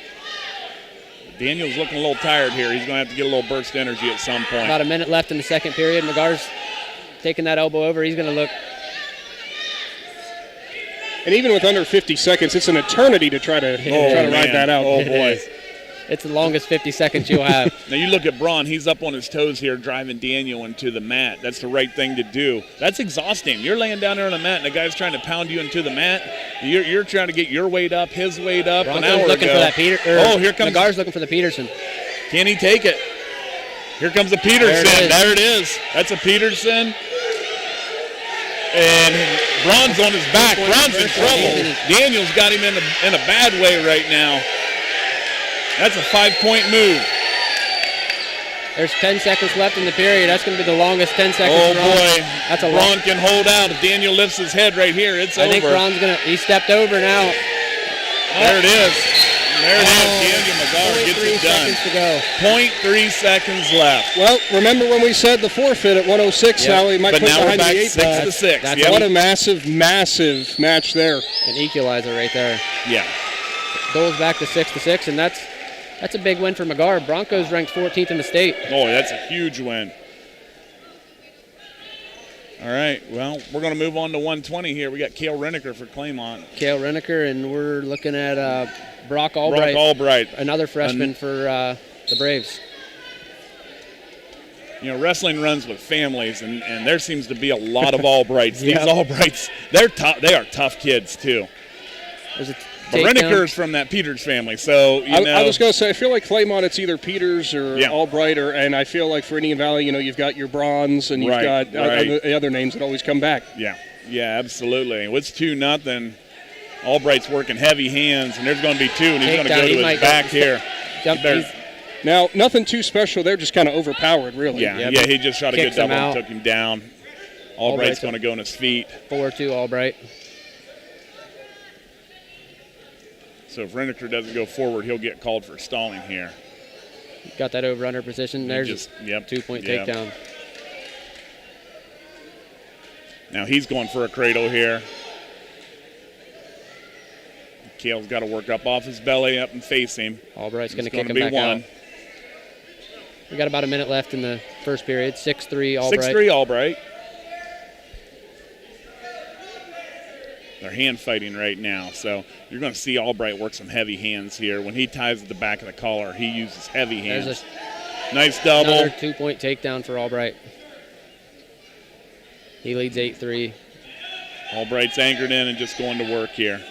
[SPEAKER 1] Daniel's looking a little tired here. He's going to have to get a little burst energy at some point.
[SPEAKER 3] About a minute left in the second period. McGar's taking that elbow over. He's going to look.
[SPEAKER 2] And even with under 50 seconds, it's an eternity to try to ride that out.
[SPEAKER 1] Oh, boy.
[SPEAKER 3] It's the longest 50 seconds you'll have.
[SPEAKER 1] Now you look at Braun. He's up on his toes here driving Daniel into the mat. That's the right thing to do. That's exhausting. You're laying down there on the mat, and the guy's trying to pound you into the mat. You're trying to get your weight up, his weight up.
[SPEAKER 3] Bronco's
[SPEAKER 1] an hour
[SPEAKER 3] looking
[SPEAKER 1] ago.
[SPEAKER 3] for that
[SPEAKER 1] here comes
[SPEAKER 3] McGar's looking for the Peterson.
[SPEAKER 1] Can he take it? Here comes a Peterson. There it is. That's a Peterson. And Braun's on his back. Braun's in trouble. Daniel's got him in a bad way right now. That's a 5-point move.
[SPEAKER 3] There's 10 seconds left in the period. That's going to be the longest 10 seconds.
[SPEAKER 1] Oh, boy.
[SPEAKER 3] That's a
[SPEAKER 1] Braun can hold out. If Daniel lifts his head right here, it's over.
[SPEAKER 3] I think Braun's going to – he stepped over now.
[SPEAKER 1] There it is. There it is. Daniel McGar gets it done.
[SPEAKER 3] 0.3 seconds to go.
[SPEAKER 1] 0.3 seconds left.
[SPEAKER 2] Well, remember when we said the forfeit at 106, how we might
[SPEAKER 1] But
[SPEAKER 2] put
[SPEAKER 1] now we're
[SPEAKER 2] behind
[SPEAKER 1] back
[SPEAKER 2] the 8 ball.
[SPEAKER 1] 6-6.
[SPEAKER 3] That's
[SPEAKER 1] Yep.
[SPEAKER 2] What a massive, massive match there.
[SPEAKER 3] An equalizer right there.
[SPEAKER 1] Yeah.
[SPEAKER 3] Dole's back to 6-6, and that's a big win for McGar. Broncos ranked 14th in the state.
[SPEAKER 1] Oh, that's a huge win. All right, well, we're going to move on to 120 here. We got Cale Reneker for Claymont.
[SPEAKER 3] Cale Reneker, and we're looking at Brock Albright.
[SPEAKER 1] Brock Albright.
[SPEAKER 3] Another freshman for the Braves.
[SPEAKER 1] You know, wrestling runs with families, and there seems to be a lot of Albrights.
[SPEAKER 3] Yep.
[SPEAKER 1] These Albrights, they are tough kids, too.
[SPEAKER 3] There's a
[SPEAKER 1] But Reneker's from that Peters family, so, you know.
[SPEAKER 2] I was going to say, I feel like Claymont, it's either Peters or
[SPEAKER 1] Yeah.
[SPEAKER 2] Albright, and I feel like for Indian Valley, you know, you've got your Bronze and you've got the other names that always come back.
[SPEAKER 1] Yeah, absolutely. It's 2-0. Albright's working heavy hands, and there's going to be 2, and he's going to go to his back here.
[SPEAKER 2] Now, nothing too special there, just kind of overpowered, really.
[SPEAKER 1] Yeah, he just shot a good double and took him down. Albright's going to go on his feet.
[SPEAKER 3] 4-2 Albright.
[SPEAKER 1] So if Reneker doesn't go forward, he'll get called for stalling here.
[SPEAKER 3] Got that over-under position. There's just 2-point takedown.
[SPEAKER 1] Now he's going for a cradle here. Cale's got to work up off his belly, up and face him.
[SPEAKER 3] Albright's going to kick him back out. We got about a minute left in the first period. 6-3 Albright.
[SPEAKER 1] 6-3 Albright. They're hand fighting right now, so you're going to see Albright work some heavy hands here. When he ties at the back of the collar, he uses heavy hands. Nice double.
[SPEAKER 3] Another 2-point takedown for Albright. He leads 8-3.
[SPEAKER 1] Albright's anchored in and just going to work here.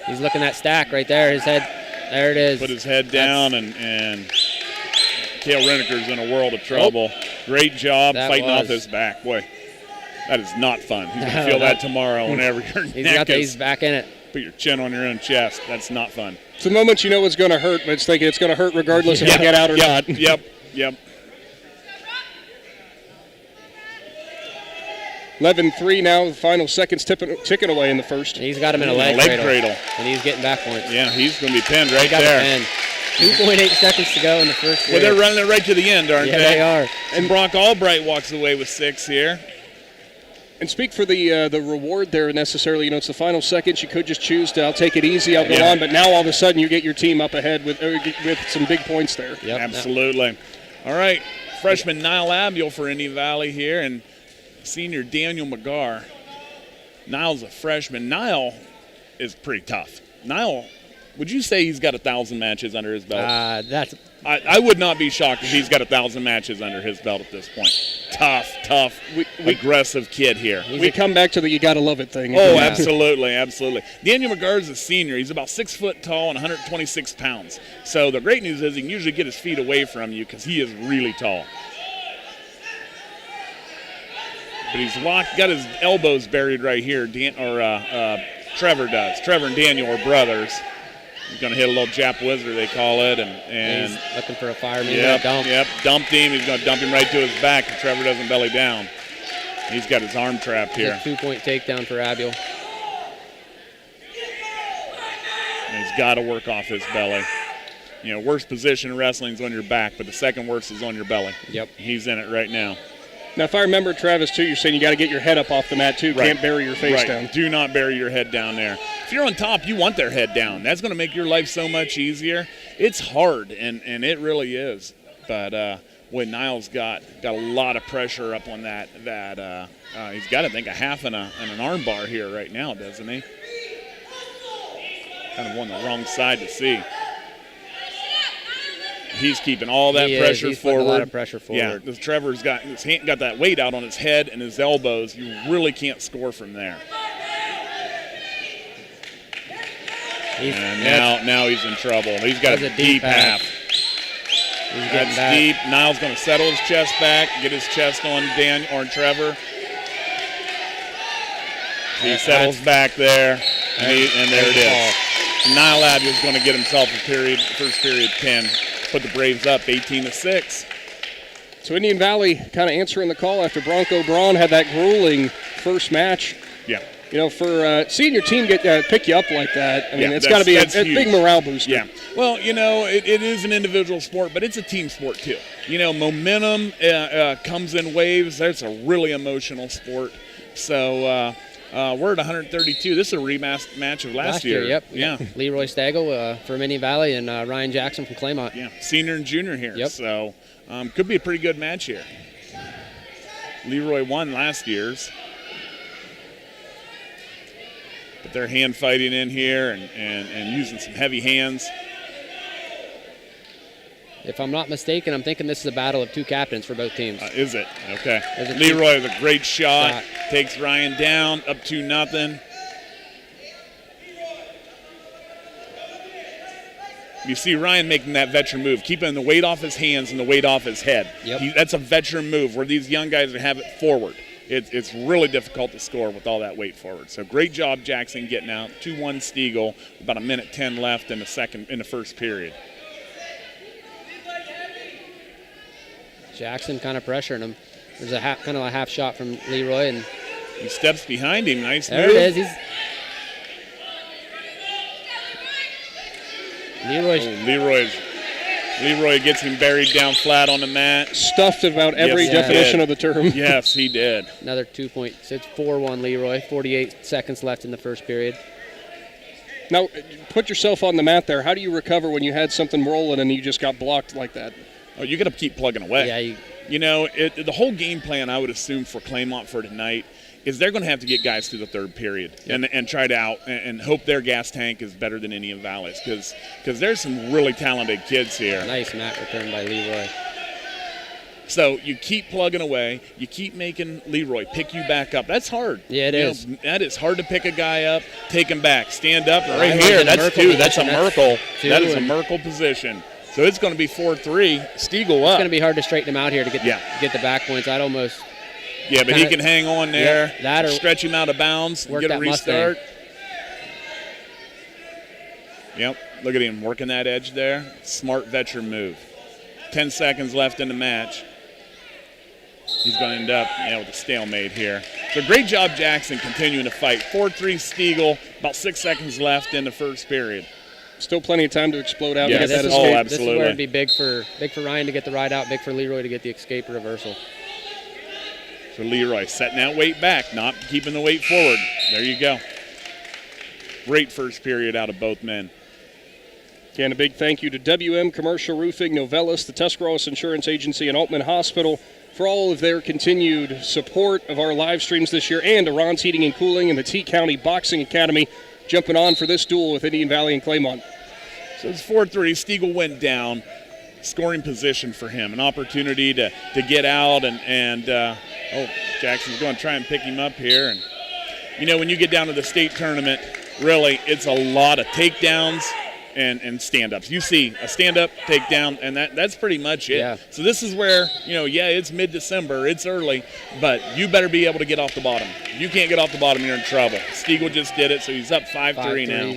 [SPEAKER 3] He's looking at stack right there. His head, there it is.
[SPEAKER 1] Put his head down, and Cale Reneker's in a world of trouble. Great job fighting off his back. Boy, that is not fun. He's going to feel that tomorrow whenever your neck
[SPEAKER 3] he's back in it.
[SPEAKER 1] Put your chin on your own chest. That's not fun.
[SPEAKER 2] It's the moment you know it's going to hurt, but it's thinking it's going to hurt regardless if you get out or not.
[SPEAKER 1] Yep.
[SPEAKER 2] 11-3 now, the final seconds ticking away in the first.
[SPEAKER 3] He's got him in a leg cradle. And he's getting back points.
[SPEAKER 1] Yeah, he's going to be pinned right there.
[SPEAKER 3] 2.8 seconds to go in the first period.
[SPEAKER 1] Well, they're running it right to the end, aren't they?
[SPEAKER 3] Yeah, they are.
[SPEAKER 1] And Brock Albright walks away with 6 here.
[SPEAKER 2] And speak for the reward there necessarily. You know, it's the final seconds. You could just choose to, I'll take it easy, I'll go on. But now all of a sudden you get your team up ahead with some big points there.
[SPEAKER 3] Yep.
[SPEAKER 1] Absolutely. All right, freshman Niall Abiel for Indian Valley here, and senior Daniel McGar. Niall's a freshman. Niall is pretty tough. Niall, would you say he's got 1,000 matches under his belt? I would not be shocked if he's got 1,000 matches under his belt at this point. Tough, aggressive kid here.
[SPEAKER 2] We come back to the you gotta love it thing.
[SPEAKER 1] Oh, absolutely. Daniel McGar is a senior. He's about 6 foot tall and 126 pounds. So the great news is he can usually get his feet away from you because he is really tall. But he's got his elbows buried right here. Trevor does. Trevor and Daniel are brothers. He's going to hit a little Jap wizard, they call it. And
[SPEAKER 3] he's looking for a fireman.
[SPEAKER 1] Dumped him. He's going to dump him right to his back if Trevor doesn't belly down. He's got his arm trapped here.
[SPEAKER 3] 2-point takedown for Abiel.
[SPEAKER 1] And he's got to work off his belly. You know, worst position in wrestling is on your back, but the second worst is on your belly.
[SPEAKER 3] Yep.
[SPEAKER 1] He's in it right now.
[SPEAKER 2] Now, if I remember, Travis, too, you're saying you got to get your head up off the mat, too.
[SPEAKER 1] Right.
[SPEAKER 2] Can't bury your face down.
[SPEAKER 1] Do not bury your head down there. If you're on top, you want their head down. That's going to make your life so much easier. It's hard, and it really is. But when Niall's got a lot of pressure up on that he's got, I think, a half and an arm bar here right now, doesn't he? Kind of on the wrong side to see. He's keeping all that pressure forward.
[SPEAKER 3] A lot of pressure forward.
[SPEAKER 1] Yeah, Trevor's got that weight out on his head and his elbows. You really can't score from there. Now he's in trouble. He's got a deep half. That's deep. Niall's going to settle his chest back, get his chest on Trevor. He settles back there, and there it is. Niall Abiel's going to get himself first period 10. Put the Braves up 18-6.
[SPEAKER 2] So Indian Valley kind of answering the call after Bronco Braun had that grueling first match.
[SPEAKER 1] Yeah.
[SPEAKER 2] For seeing your team pick you up like that, I mean, it's got to be a big morale booster.
[SPEAKER 1] Yeah. Well, it is an individual sport, but it's a team sport too. Momentum comes in waves. That's a really emotional sport. So we're at 132. This is a rematch of last year.
[SPEAKER 3] Yep.
[SPEAKER 1] Yeah.
[SPEAKER 3] Leroy Stagel from Indian Valley and Ryan Jackson from Claymont.
[SPEAKER 1] Yeah. Senior and junior here.
[SPEAKER 3] Yep.
[SPEAKER 1] So could be a pretty good match here. Leroy won last year's. But they're hand fighting in here and using some heavy hands.
[SPEAKER 3] If I'm not mistaken, I'm thinking this is a battle of two captains for both teams.
[SPEAKER 1] Is it? Okay. Leroy with a great shot. Takes Ryan down, up 2-0. You see Ryan making that veteran move, keeping the weight off his hands and the weight off his head.
[SPEAKER 3] Yep.
[SPEAKER 1] That's a veteran move where these young guys have it forward. It's really difficult to score with all that weight forward. So great job, Jackson, getting out. 2-1 Stiegel. About 1:10 left in the first period.
[SPEAKER 3] Jackson kind of pressuring him. There's a kind of a half shot from Leroy, and
[SPEAKER 1] he steps behind him. Nice
[SPEAKER 3] there
[SPEAKER 1] move.
[SPEAKER 3] It is.
[SPEAKER 1] Leroy gets him buried down flat on the mat.
[SPEAKER 2] Stuffed about every definition of the term.
[SPEAKER 1] Yes, he did.
[SPEAKER 3] Another 2 points. It's 4-1 Leroy. 48 seconds left in the first period.
[SPEAKER 2] Now, put yourself on the mat there. How do you recover when you had something rolling and you just got blocked like that?
[SPEAKER 1] Oh, you got to keep plugging away.
[SPEAKER 3] Yeah.
[SPEAKER 1] The whole game plan, I would assume, for Claymont for tonight is they're going to have to get guys through the third period and try to and hope their gas tank is better than Indian Valley's because there's some really talented kids here.
[SPEAKER 3] Nice mat return by Leroy.
[SPEAKER 1] So you keep plugging away. You keep making Leroy pick you back up. That's hard.
[SPEAKER 3] Yeah, it is.
[SPEAKER 1] That is hard to pick a guy up, take him back, stand up. Right here, that's two. That's a Merkel. That is a Merkel position. So it's going to be 4-3. Stiegel up.
[SPEAKER 3] It's going to be hard to straighten him out here to get the back points. I'd almost.
[SPEAKER 1] Yeah, but he can hang on there,
[SPEAKER 3] that or
[SPEAKER 1] stretch him out of bounds, and get a restart. Yep, look at him working that edge there. Smart veteran move. 10 seconds left in the match. He's going to end up with a stalemate here. So great job, Jackson, continuing to fight. 4-3 Stiegel, about 6 seconds left in the first period.
[SPEAKER 2] Still plenty of time to explode out
[SPEAKER 1] and
[SPEAKER 2] get that escape.
[SPEAKER 1] Oh, absolutely.
[SPEAKER 3] This is where it'd be big for Ryan to get the ride out, big for Leroy to get the escape reversal.
[SPEAKER 1] So Leroy setting that weight back, not keeping the weight forward. There you go. Great first period out of both men.
[SPEAKER 2] Again, a big thank you to WM Commercial Roofing, Novellis, the Tuscarawas Insurance Agency, and Altman Hospital for all of their continued support of our live streams this year, and to Ron's Heating and Cooling and the T County Boxing Academy jumping on for this duel with Indian Valley and Claymont.
[SPEAKER 1] So it's 4-3. Stiegel went down. Scoring position for him. An opportunity to get out and Jackson's going to try and pick him up here. And, when you get down to the state tournament, really, it's a lot of takedowns and stand-ups. You see a stand-up, takedown, and that's pretty much it.
[SPEAKER 3] Yeah.
[SPEAKER 1] So this is where, it's mid-December, it's early, but you better be able to get off the bottom. If you can't get off the bottom, you're in trouble. Stiegel just did it, so he's up 5-3 now.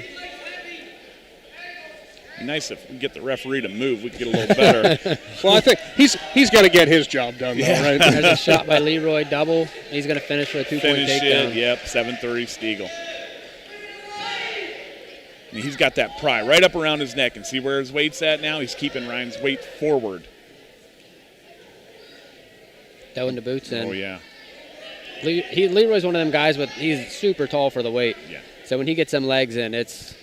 [SPEAKER 1] Nice if we get the referee to move, we could get a little better.
[SPEAKER 2] Well, I think he's got to get his job done, though, right?
[SPEAKER 3] There's a shot by Leroy, double. He's going to finish with a 2-point takedown.
[SPEAKER 1] Yep, 7-3 Stiegel. I mean, he's got that pry right up around his neck, and see where his weight's at now? He's keeping Ryan's weight forward.
[SPEAKER 3] Throwing the boots in.
[SPEAKER 1] Oh, yeah.
[SPEAKER 3] Leroy's one of them guys, he's super tall for the weight.
[SPEAKER 1] Yeah.
[SPEAKER 3] So when he gets them legs in, it's...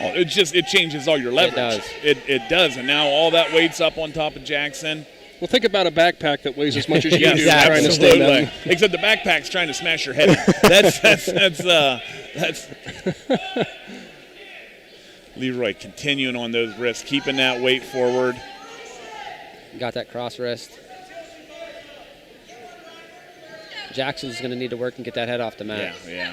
[SPEAKER 1] Oh, it changes all your leverage.
[SPEAKER 3] It does.
[SPEAKER 1] It does, and now all that weight's up on top of Jackson.
[SPEAKER 2] Well, think about a backpack that weighs as much as you do.
[SPEAKER 1] Exactly.
[SPEAKER 2] Trying to stay down.
[SPEAKER 1] Except the backpack's trying to smash your head. That's Leroy continuing on those wrists, keeping that weight forward.
[SPEAKER 3] Got that cross wrist. Jackson's going to need to work and get that head off the mat.
[SPEAKER 1] Yeah.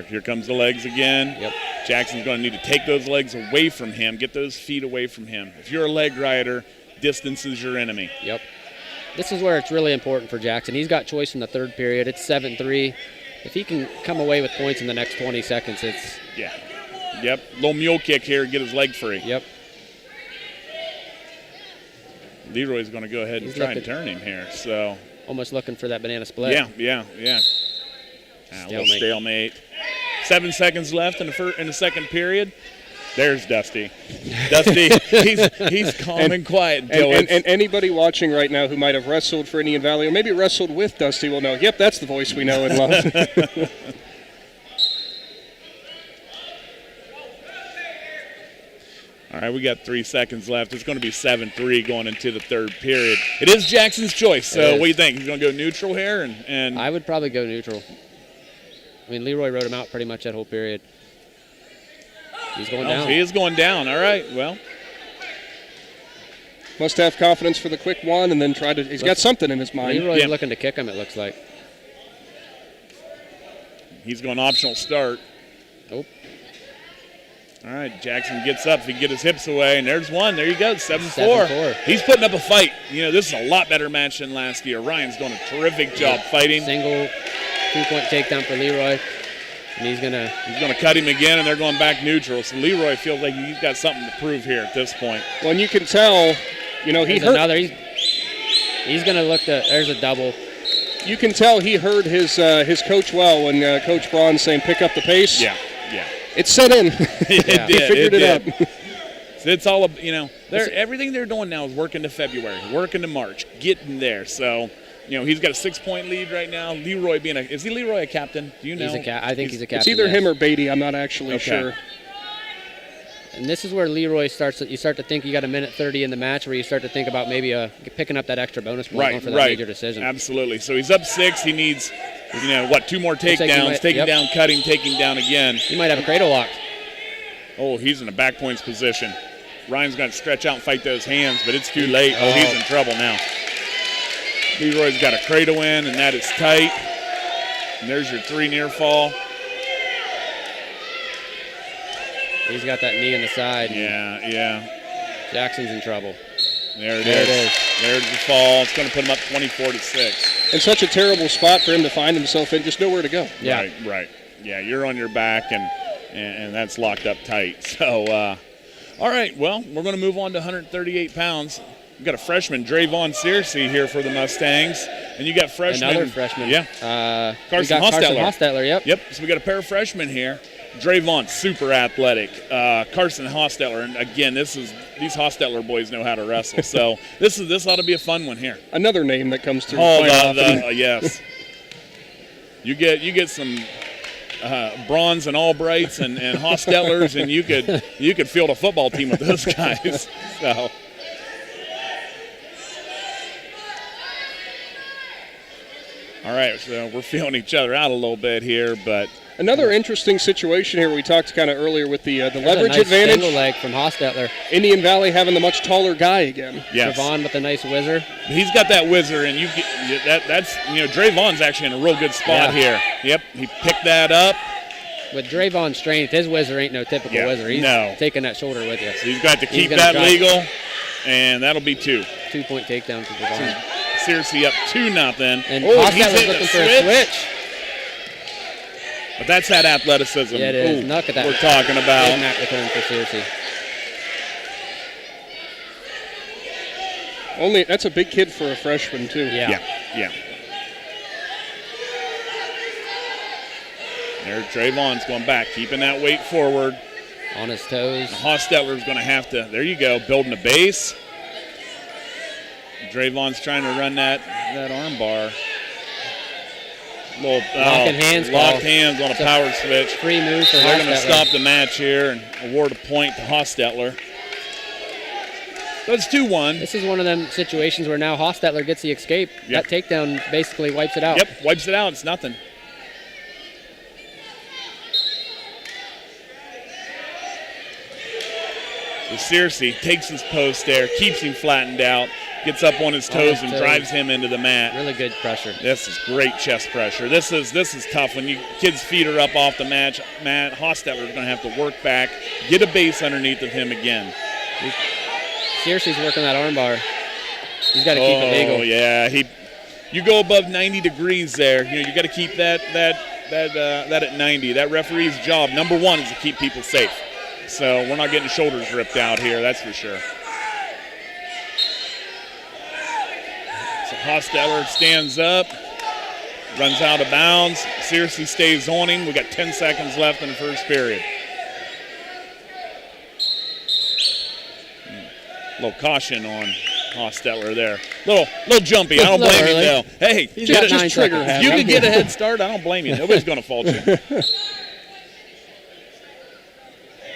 [SPEAKER 1] Here comes the legs again.
[SPEAKER 3] Yep.
[SPEAKER 1] Jackson's going to need to take those legs away from him, get those feet away from him. If you're a leg rider, distance is your enemy.
[SPEAKER 3] Yep. This is where it's really important for Jackson. He's got choice in the third period. It's 7-3. If he can come away with points in the next 20 seconds, it's...
[SPEAKER 1] Yeah. Yep. Little mule kick here, get his leg free.
[SPEAKER 3] Yep.
[SPEAKER 1] Leroy's going to go ahead and try and turn him here. So
[SPEAKER 3] almost looking for that banana split.
[SPEAKER 1] Yeah. A little stalemate. 7 seconds left in the second period. There's Dusty. Dusty, he's calm and quiet.
[SPEAKER 2] And anybody watching right now who might have wrestled for Indian Valley or maybe wrestled with Dusty will know, yep, that's the voice we know and love.
[SPEAKER 1] All right, we got 3 seconds left. It's going to be 7-3 going into the third period. It is Jackson's choice, so what do you think? He's going to go neutral here? And
[SPEAKER 3] I would probably go neutral. I mean, Leroy wrote him out pretty much that whole period. He's going down.
[SPEAKER 1] He is going down. All right, well.
[SPEAKER 2] Must have confidence for the quick one and then he's got something in his mind.
[SPEAKER 3] Leroy's looking to kick him, it looks like.
[SPEAKER 1] He's going optional start.
[SPEAKER 3] Nope.
[SPEAKER 1] All right, Jackson gets up. He can get his hips away, and there's one. There you go, 7-4. He's putting up a fight. This is a lot better match than last year. Ryan's doing a terrific job fighting.
[SPEAKER 3] Single 2-point takedown for Leroy. And he's gonna
[SPEAKER 1] cut him again, and they're going back neutral. So Leroy feels like he's got something to prove here at this point.
[SPEAKER 2] Well, and you can tell, he hurt.
[SPEAKER 3] He's gonna look to. There's a double.
[SPEAKER 2] You can tell he heard his coach well when Coach Braun saying pick up the pace.
[SPEAKER 1] Yeah.
[SPEAKER 2] It set in.
[SPEAKER 1] He figured it out. So it's all everything they're doing now is working to February, working to March, getting there. So. He's got a 6-point lead right now. Leroy is he Leroy a captain? Do you know?
[SPEAKER 3] I think he's a captain.
[SPEAKER 2] It's either him or Beatty. I'm not actually sure.
[SPEAKER 3] And this is where Leroy you start to think you got a minute 30 in the match where you start to think about maybe picking up that extra bonus point for that major decision.
[SPEAKER 1] Absolutely. So he's up 6. He needs, 2 more takedowns, taking down, cutting, taking down again.
[SPEAKER 3] He might have a cradle lock.
[SPEAKER 1] Oh, he's in the back points position. Ryan's got to stretch out and fight those hands, but it's too late. Oh, he's in trouble now. Leroy's got a cradle in, and that is tight. And there's your 3 near fall.
[SPEAKER 3] He's got that knee in the side.
[SPEAKER 1] Yeah.
[SPEAKER 3] Jackson's in trouble.
[SPEAKER 1] There it is. There's the fall. It's going to put him up 24-6.
[SPEAKER 2] And such a terrible spot for him to find himself in, just nowhere to go.
[SPEAKER 3] Yeah.
[SPEAKER 1] Right. Yeah, you're on your back, and that's locked up tight. So, all right, well, we're going to move on to 138 pounds. We've got a freshman, Drayvon Searcy, here for the Mustangs. And you got freshman.
[SPEAKER 3] Another freshman.
[SPEAKER 1] Yeah. Carson Hostetler. Yep. So we got a pair of freshmen here. Drayvon, super athletic. Carson Hostetler. And again, these Hostetler boys know how to wrestle. So this ought to be a fun one here.
[SPEAKER 2] Another name that comes through.
[SPEAKER 1] Yes. You get some Bronze and Albrights and Hostetlers, and you could field a football team with those guys. So. All right, so we're feeling each other out a little bit here, but
[SPEAKER 2] another interesting situation here. We talked kind of earliher with the leverage advantage.
[SPEAKER 3] Single leg from Hostetler.
[SPEAKER 2] Indian Valley having the much taller guy again.
[SPEAKER 1] Yes.
[SPEAKER 3] Drayvon with a nice whizzer.
[SPEAKER 1] He's got that whizzer, and that's Drayvon's actually in a real good spot here. Yep, he picked that up.
[SPEAKER 3] With Drayvon's strength, his whizzer ain't no typical whizzer. He's taking that shoulder with you.
[SPEAKER 1] So he's got to keep that legal, and that'll be 2.
[SPEAKER 3] 2-point takedown for Drayvon.
[SPEAKER 1] Searcy up 2-0.
[SPEAKER 3] And Hostetler's looking for a switch.
[SPEAKER 1] But that's that athleticism.
[SPEAKER 3] Yeah, it is. Look at that.
[SPEAKER 1] We're talking about.
[SPEAKER 3] Big mat return for Searcy.
[SPEAKER 2] That's a big kid for a freshman, too.
[SPEAKER 1] Yeah. There, Drayvon's going back, keeping that weight forward.
[SPEAKER 3] On his toes.
[SPEAKER 1] Hostetler's going to have to, there you go, building a base. Drayvon's trying to run that arm bar. Locked hands on a power switch.
[SPEAKER 3] Free move for Hostetler.
[SPEAKER 1] They're going to stop the match here and award a point to Hostetler. So it's 2-1.
[SPEAKER 3] This is one of them situations where now Hostetler gets the escape.
[SPEAKER 1] Yep.
[SPEAKER 3] That takedown basically wipes it out.
[SPEAKER 1] Yep, wipes it out. It's nothing. So Searcy takes his post there, keeps him flattened out, gets up on his toes and drives him into the mat.
[SPEAKER 3] Really good pressure.
[SPEAKER 1] This is great chest pressure. This is tough. When kids' feet are up off the mat, Hostetler's going to have to work back, get a base underneath of him again.
[SPEAKER 3] Searcy's working that arm bar. He's got to keep it legal.
[SPEAKER 1] Oh yeah, you go above 90 degrees there. You got to keep that at 90. That referee's job, number 1, is to keep people safe. So we're not getting shoulders ripped out here, that's for sure. So Hostetler stands up, runs out of bounds. Searcy stays on him. We got 10 seconds left in the first period. A little caution on Hostetler there. Little jumpy. I don't blame you, though. Hey, just trigger happy. You can get a head start. I don't blame you. Nobody's going to fault you.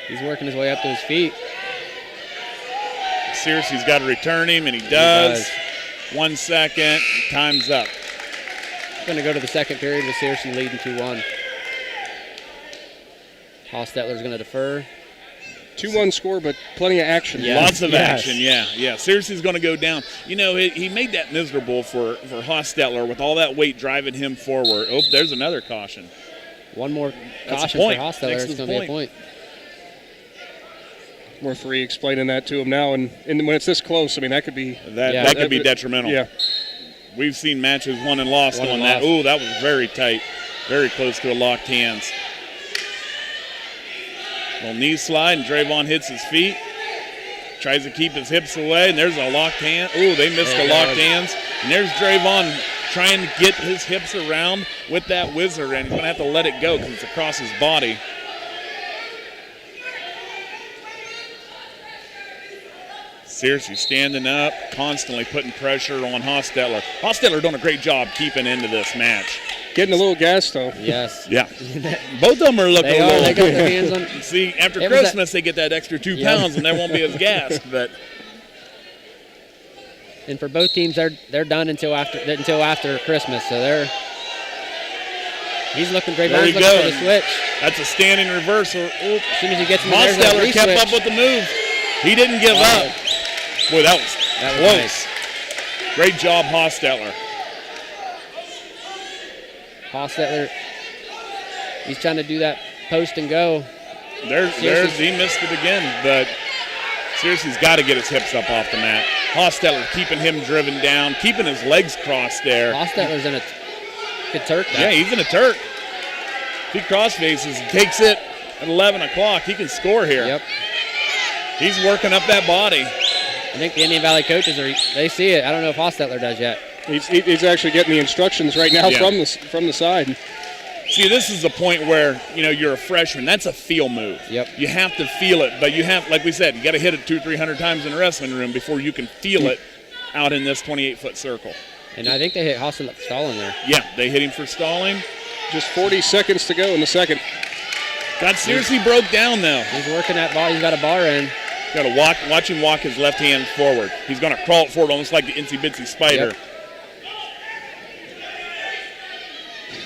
[SPEAKER 3] He's working his way up to his feet.
[SPEAKER 1] Searcy's got to return him, and he does. 1 second. Time's up.
[SPEAKER 3] Going to go to the second period with Searcy leading 2-1. Hostetler's going to defer.
[SPEAKER 2] 2-1 score, but plenty of action.
[SPEAKER 1] Yes. Lots of action, yeah. Searcy's going to go down. You know, he made that miserable for Hostetler with all that weight driving him forward. Oh, there's another caution.
[SPEAKER 3] One more caution for Hostetler. It's going to be a point.
[SPEAKER 2] Worth re-explaining that to him now, and when it's this close, I mean, that could be
[SPEAKER 1] that could be detrimental.
[SPEAKER 2] Yeah,
[SPEAKER 1] we've seen matches won and lost on that. Oh, that was very tight, very close to a locked hands. Little knee slide, and Drayvon hits his feet. Tries to keep his hips away, and there's a locked hand. Oh, they missed the locked hands. And there's Drayvon trying to get his hips around with that whizzer, and he's going to have to let it go because it's across his body. Searcy standing up, constantly putting pressure on Hostetler. Hostetler doing a great job keeping into this match.
[SPEAKER 2] Getting a little gas, though.
[SPEAKER 3] Yes.
[SPEAKER 1] Yeah. Both of them are looking a little.
[SPEAKER 3] They got their hands on.
[SPEAKER 1] See, after Christmas, they get that extra 2 pounds, and they won't be as gassed. But
[SPEAKER 3] and for both teams, they're done until after Christmas. So he's looking great. He's looking for the switch.
[SPEAKER 1] That's a standing reversal.
[SPEAKER 3] As soon as he gets in there,
[SPEAKER 1] Hostetler kept up with the move. He didn't give up. Boy, that was close. Nice. Great job, Hostetler.
[SPEAKER 3] Hostetler, he's trying to do that post and go.
[SPEAKER 1] He missed it again, but Searcy's got to get his hips up off the mat. Hostetler keeping him driven down, keeping his legs crossed there.
[SPEAKER 3] Hostetler's in a good Turk now.
[SPEAKER 1] Yeah, he's in a Turk. If he cross faces and takes it at 11 o'clock, he can score here.
[SPEAKER 3] Yep.
[SPEAKER 1] He's working up that body.
[SPEAKER 3] I think the Indian Valley coaches they see it. I don't know if Hostetler does yet.
[SPEAKER 2] He's actually getting the instructions right now from the side.
[SPEAKER 1] See, this is the point where, you're a freshman. That's a feel move.
[SPEAKER 3] Yep.
[SPEAKER 1] You have to feel it, but you have, like we said, you got to hit it 200-300 times in a wrestling room before you can feel it out in this 28-foot circle.
[SPEAKER 3] And I think they hit Hostetler for stalling there.
[SPEAKER 1] Yeah, they hit him for stalling.
[SPEAKER 2] Just 40 seconds to go in the second.
[SPEAKER 1] Got seriously broke down, though.
[SPEAKER 3] He's working that ball. He's got a bar in.
[SPEAKER 1] Got to watch him walk his left hand forward. He's going to crawl it forward almost like the Incy Bitsy Spider.
[SPEAKER 3] Yep.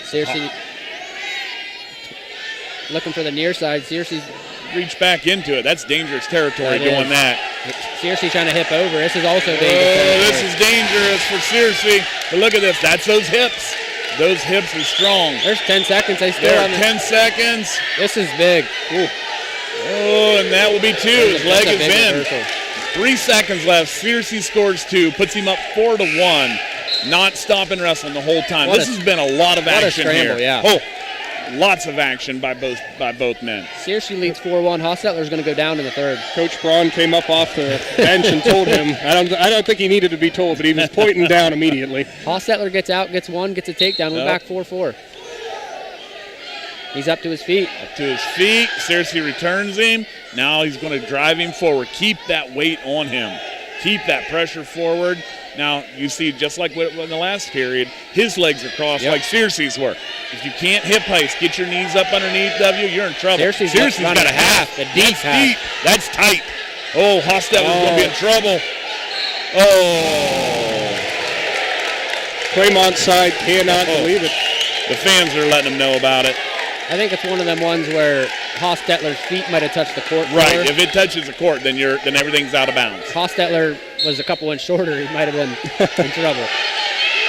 [SPEAKER 3] Searcy looking for the near side. Searcy's
[SPEAKER 1] reached back into it. That's dangerous territory doing that.
[SPEAKER 3] Searcy trying to hip over. This is also dangerous.
[SPEAKER 1] Oh, this is dangerous for Searcy. But look at this. That's those hips. Those hips are strong.
[SPEAKER 3] There's 10 seconds. They still on
[SPEAKER 1] 10 seconds.
[SPEAKER 3] This is big. Ooh.
[SPEAKER 1] Oh, and that will be 2. His leg is in. Reversal. 3 seconds left. Searcy scores 2. Puts him up 4-1. Not stopping wrestling the whole time. This has been a lot of action here.
[SPEAKER 3] Yeah.
[SPEAKER 1] Oh, lots of action by both men.
[SPEAKER 3] Searcy leads 4-1. Hostetler's going to go down in the third.
[SPEAKER 2] Coach Braun came up off the bench and told him. I don't think he needed to be told, but he was pointing down immediately.
[SPEAKER 3] Hostetler gets out, gets one, gets a takedown. We're back 4-4. He's up to his feet.
[SPEAKER 1] Searcy returns him. Now he's going to drive him forward. Keep that weight on him. Keep that pressure forward. Now, you see, just like in the last period, his legs are crossed like Searcy's were. If you can't hip heist, get your knees up underneath W, you're in trouble.
[SPEAKER 3] Searcy's got a half.
[SPEAKER 1] A deep half. That's tight. Oh, Hostetler's going to be in trouble. Oh.
[SPEAKER 2] Claymont side cannot believe it.
[SPEAKER 1] The fans are letting them know about it.
[SPEAKER 3] I think it's one of them ones where Hostetler's feet might have touched the court.
[SPEAKER 1] Right. If it touches the court, then everything's out of bounds.
[SPEAKER 3] Hostetler was a couple inches shorter. He might have been in trouble.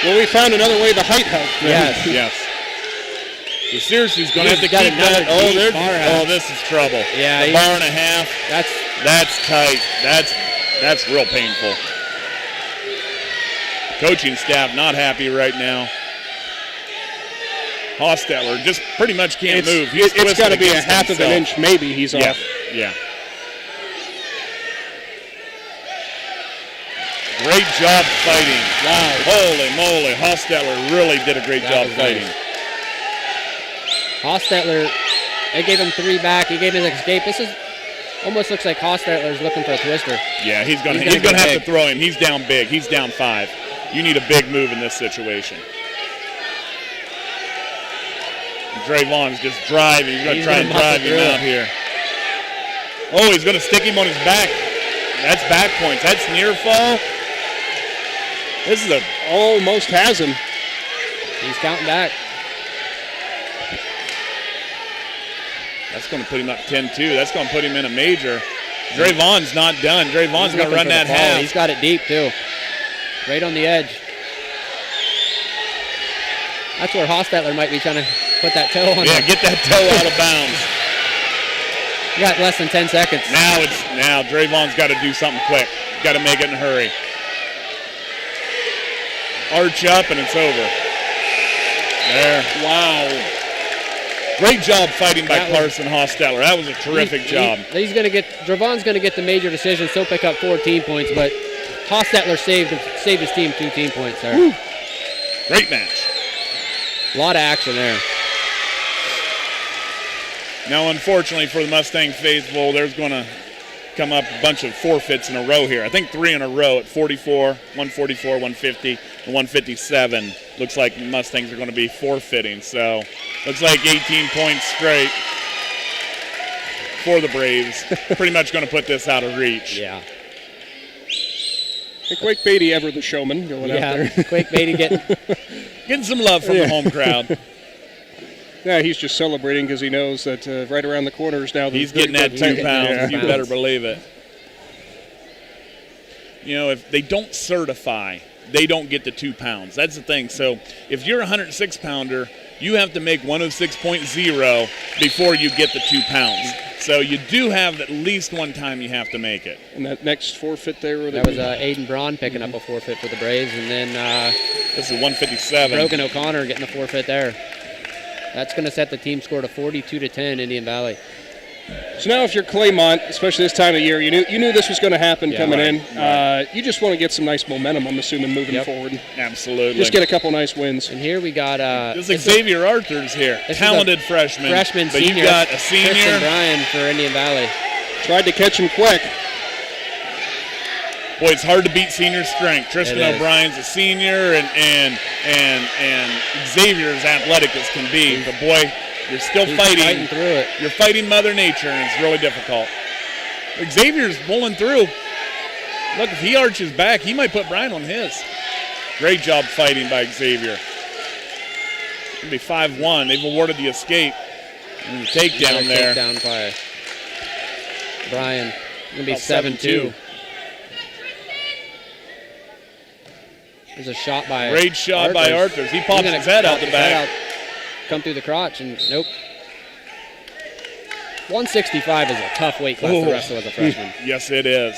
[SPEAKER 2] Well, we found another way the height helped.
[SPEAKER 1] Yes. So Searcy's going to have to keep that. Oh, this is trouble.
[SPEAKER 3] Yeah.
[SPEAKER 1] A bar and a half. That's tight. That's real painful. Coaching staff not happy right now. Hostetler just pretty much can't move.
[SPEAKER 2] It's got to be a half of an inch, maybe he's off.
[SPEAKER 1] Yeah. Great job fighting. Wow. Holy moly. Hostetler really did a great job fighting.
[SPEAKER 3] Nice. Hostetler, they gave him 3 back. He gave him an escape. This is almost looks like Hostetler's looking for a twister.
[SPEAKER 1] Yeah, he's gonna have to throw him. He's down big. He's down 5. You need a big move in this situation. Drayvon's just driving. He's going to try and drive him out here. Oh, he's going to stick him on his back. That's back points. That's near fall. This is
[SPEAKER 2] almost has him.
[SPEAKER 3] He's counting back.
[SPEAKER 1] That's going to put him up 10-2. That's going to put him in a major. Drayvon's not done. Drayvon's going to run that half.
[SPEAKER 3] He's got it deep, too. Right on the edge. That's where Hostetler might be trying to put that toe on.
[SPEAKER 1] Yeah, get that toe out of bounds.
[SPEAKER 3] You got less than 10 seconds.
[SPEAKER 1] Now Drayvon's got to do something quick. Got to make it in a hurry. Arch up and it's over. There. Wow. Great job fighting by Carson Hostetler. That was a terrific job.
[SPEAKER 3] Drayvon's going to get the major decision, still pick up 14 points, but Hostetler saved his team 2 team points there.
[SPEAKER 1] Woo. Great match.
[SPEAKER 3] A lot of action there.
[SPEAKER 1] Now, unfortunately for the Mustang faithful, there's going to come up a bunch of forfeits in a row here. I think 3 in a row at 44, 144, 150, and 157. Looks like the Mustangs are going to be forfeiting. So, looks like 18 points straight for the Braves. Pretty much going to put this out of reach.
[SPEAKER 3] Yeah.
[SPEAKER 2] And Quake Beatty, ever the showman, going out there.
[SPEAKER 3] Quake Beatty
[SPEAKER 1] getting some love from the home crowd.
[SPEAKER 2] Yeah, he's just celebrating because he knows that right around the corner is now.
[SPEAKER 1] He's getting that 2 pounds. Yeah. You better believe it. You know, if they don't certify, they don't get the 2 pounds. That's the thing. So if you're a 106-pounder, you have to make 106.0 before you get the 2 pounds. So you do have at least one time you have to make it.
[SPEAKER 2] And that next forfeit there?
[SPEAKER 3] That was Aiden Braun picking up a forfeit for the Braves. And then
[SPEAKER 1] this is 157.
[SPEAKER 3] Brogan O'Connor getting a forfeit there. That's going to set the team score to 42-10 Indian Valley.
[SPEAKER 2] So now if you're Claymont, especially this time of year, you knew this was going to happen coming in. Right. You just want to get some nice momentum, I'm assuming, moving forward.
[SPEAKER 1] Absolutely.
[SPEAKER 2] Just get a couple nice wins.
[SPEAKER 3] And here we got
[SPEAKER 1] this is Xavier Arthur's here. Talented freshman.
[SPEAKER 3] Freshman,
[SPEAKER 1] but
[SPEAKER 3] senior.
[SPEAKER 1] You've got a senior.
[SPEAKER 3] Tristan Bryan for Indian Valley.
[SPEAKER 2] Tried to catch him quick.
[SPEAKER 1] Boy, it's hard to beat senior strength. Tristan O'Brien's a senior, and Xavier's athletic as can be. But boy, you're still fighting
[SPEAKER 3] through it.
[SPEAKER 1] You're fighting Mother Nature, and it's really difficult. Xavier's pulling through. Look, if he arches back, he might put Brian on his. Great job fighting by Xavier. It'll be 5-1. They've awarded the escape. And the takedown there.
[SPEAKER 3] Takedown by Brian. It's going to be 7-2. There's a shot by
[SPEAKER 1] Great shot by Arthurs. He pops his head out the back.
[SPEAKER 3] Come through the crotch, and nope. 165 is a tough weight class to wrestle as a freshman.
[SPEAKER 1] Yes, it is.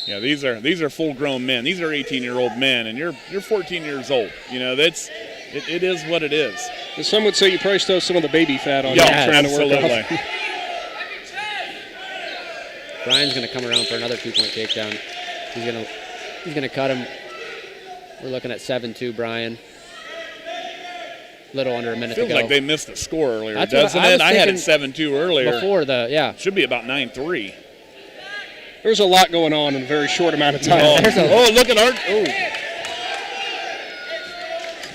[SPEAKER 1] Yeah, these are full-grown men. These are 18-year-old men, and you're 14 years old. You know, it is what it is.
[SPEAKER 2] And some would say you probably still have some of the baby fat on.
[SPEAKER 1] Yeah, absolutely.
[SPEAKER 3] Brian's going to come around for another 2-point takedown. He's gonna cut him. We're looking at 7-2, Brian. Little under a minute to go.
[SPEAKER 1] Feels like they missed the score earlier, doesn't it? I had it 7-2 earlier. Should be about 9-3.
[SPEAKER 2] There's a lot going on in a very short amount of time.
[SPEAKER 1] Look at Art.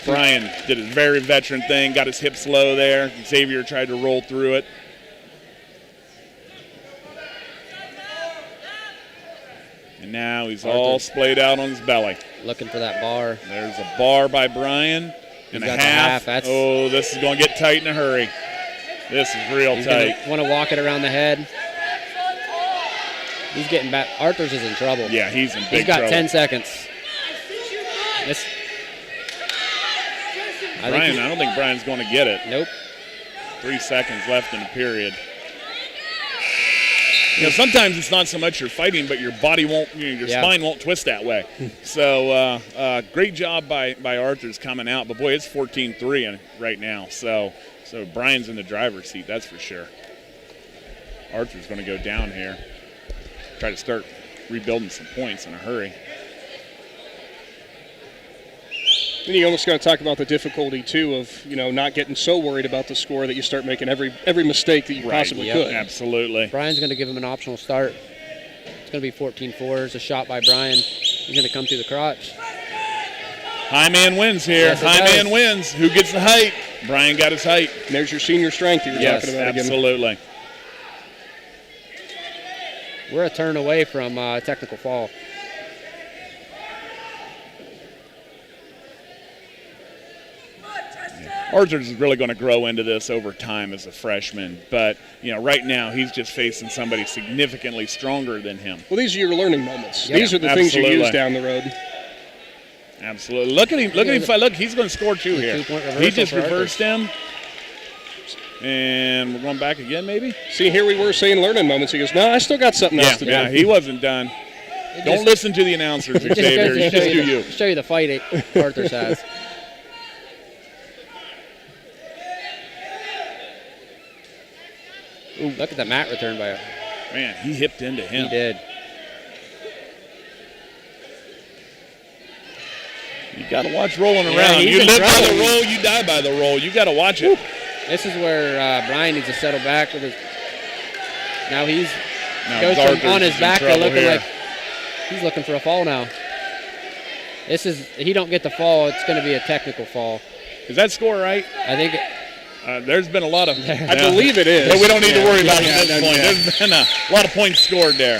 [SPEAKER 1] Brian did a very veteran thing, got his hips low there. Xavier tried to roll through it. And now he's all splayed out on his belly.
[SPEAKER 3] Looking for that bar.
[SPEAKER 1] There's a bar by Brian. And a half. This is going to get tight in a hurry. This is real tight.
[SPEAKER 3] Want to walk it around the head. He's getting back. Arthurs is in trouble.
[SPEAKER 1] Yeah, he's in big
[SPEAKER 3] He's
[SPEAKER 1] trouble.
[SPEAKER 3] got 10 seconds.
[SPEAKER 1] I don't think Brian's going to get it.
[SPEAKER 3] Nope.
[SPEAKER 1] 3 seconds left in the period. You know, sometimes it's not so much you're fighting, but your body won't, your spine won't twist that way. So great job by Arthurs coming out. But boy, it's 14-3 right now. So Brian's in the driver's seat, that's for sure. Arthur's going to go down here. Try to start rebuilding some points in a hurry.
[SPEAKER 2] And you almost got to talk about the difficulty, too, of, not getting so worried about the score that you start making every mistake that you possibly could.
[SPEAKER 1] Absolutely.
[SPEAKER 3] Brian's going to give him an optional start. It's going to be 14-4. It's a shot by Brian. He's going to come through the crotch.
[SPEAKER 1] High man wins here.
[SPEAKER 3] Yes,
[SPEAKER 1] High man wins. Who gets the height? Brian got his height.
[SPEAKER 2] And there's your senior strength you were talking about again.
[SPEAKER 1] Absolutely.
[SPEAKER 3] We're a turn away from a technical fall.
[SPEAKER 1] Arthurs is really going to grow into this over time as a freshman, but right now he's just facing somebody significantly stronger than him.
[SPEAKER 2] Well, these are your learning moments.
[SPEAKER 1] Yep.
[SPEAKER 2] These are the things you use down the road.
[SPEAKER 1] Absolutely. Look at him. Look at him. Look, he's going to score two here. He just reversed him. And we're going back again, maybe?
[SPEAKER 2] See, here we were saying learning moments. He goes, no, I still got something else to do.
[SPEAKER 1] Yeah, he wasn't done. Don't listen to the announcers, Xavier. You just do you.
[SPEAKER 3] Show you the fight Arthurs has. Ooh, look at the mat return by him.
[SPEAKER 1] Man, he hipped into him.
[SPEAKER 3] He did.
[SPEAKER 1] You got to watch rolling around. You live by the roll, you die by the roll. You got to watch it.
[SPEAKER 3] This is where Brian needs to settle back with his. Now he's goes from on his back to looking like he's looking for a fall now. He don't get the fall. It's going to be a technical fall.
[SPEAKER 1] Is that score right?
[SPEAKER 3] I think.
[SPEAKER 1] There's been a lot of.
[SPEAKER 2] I believe it is.
[SPEAKER 1] But we don't need to worry about it at this point. There's been a lot of points scored there.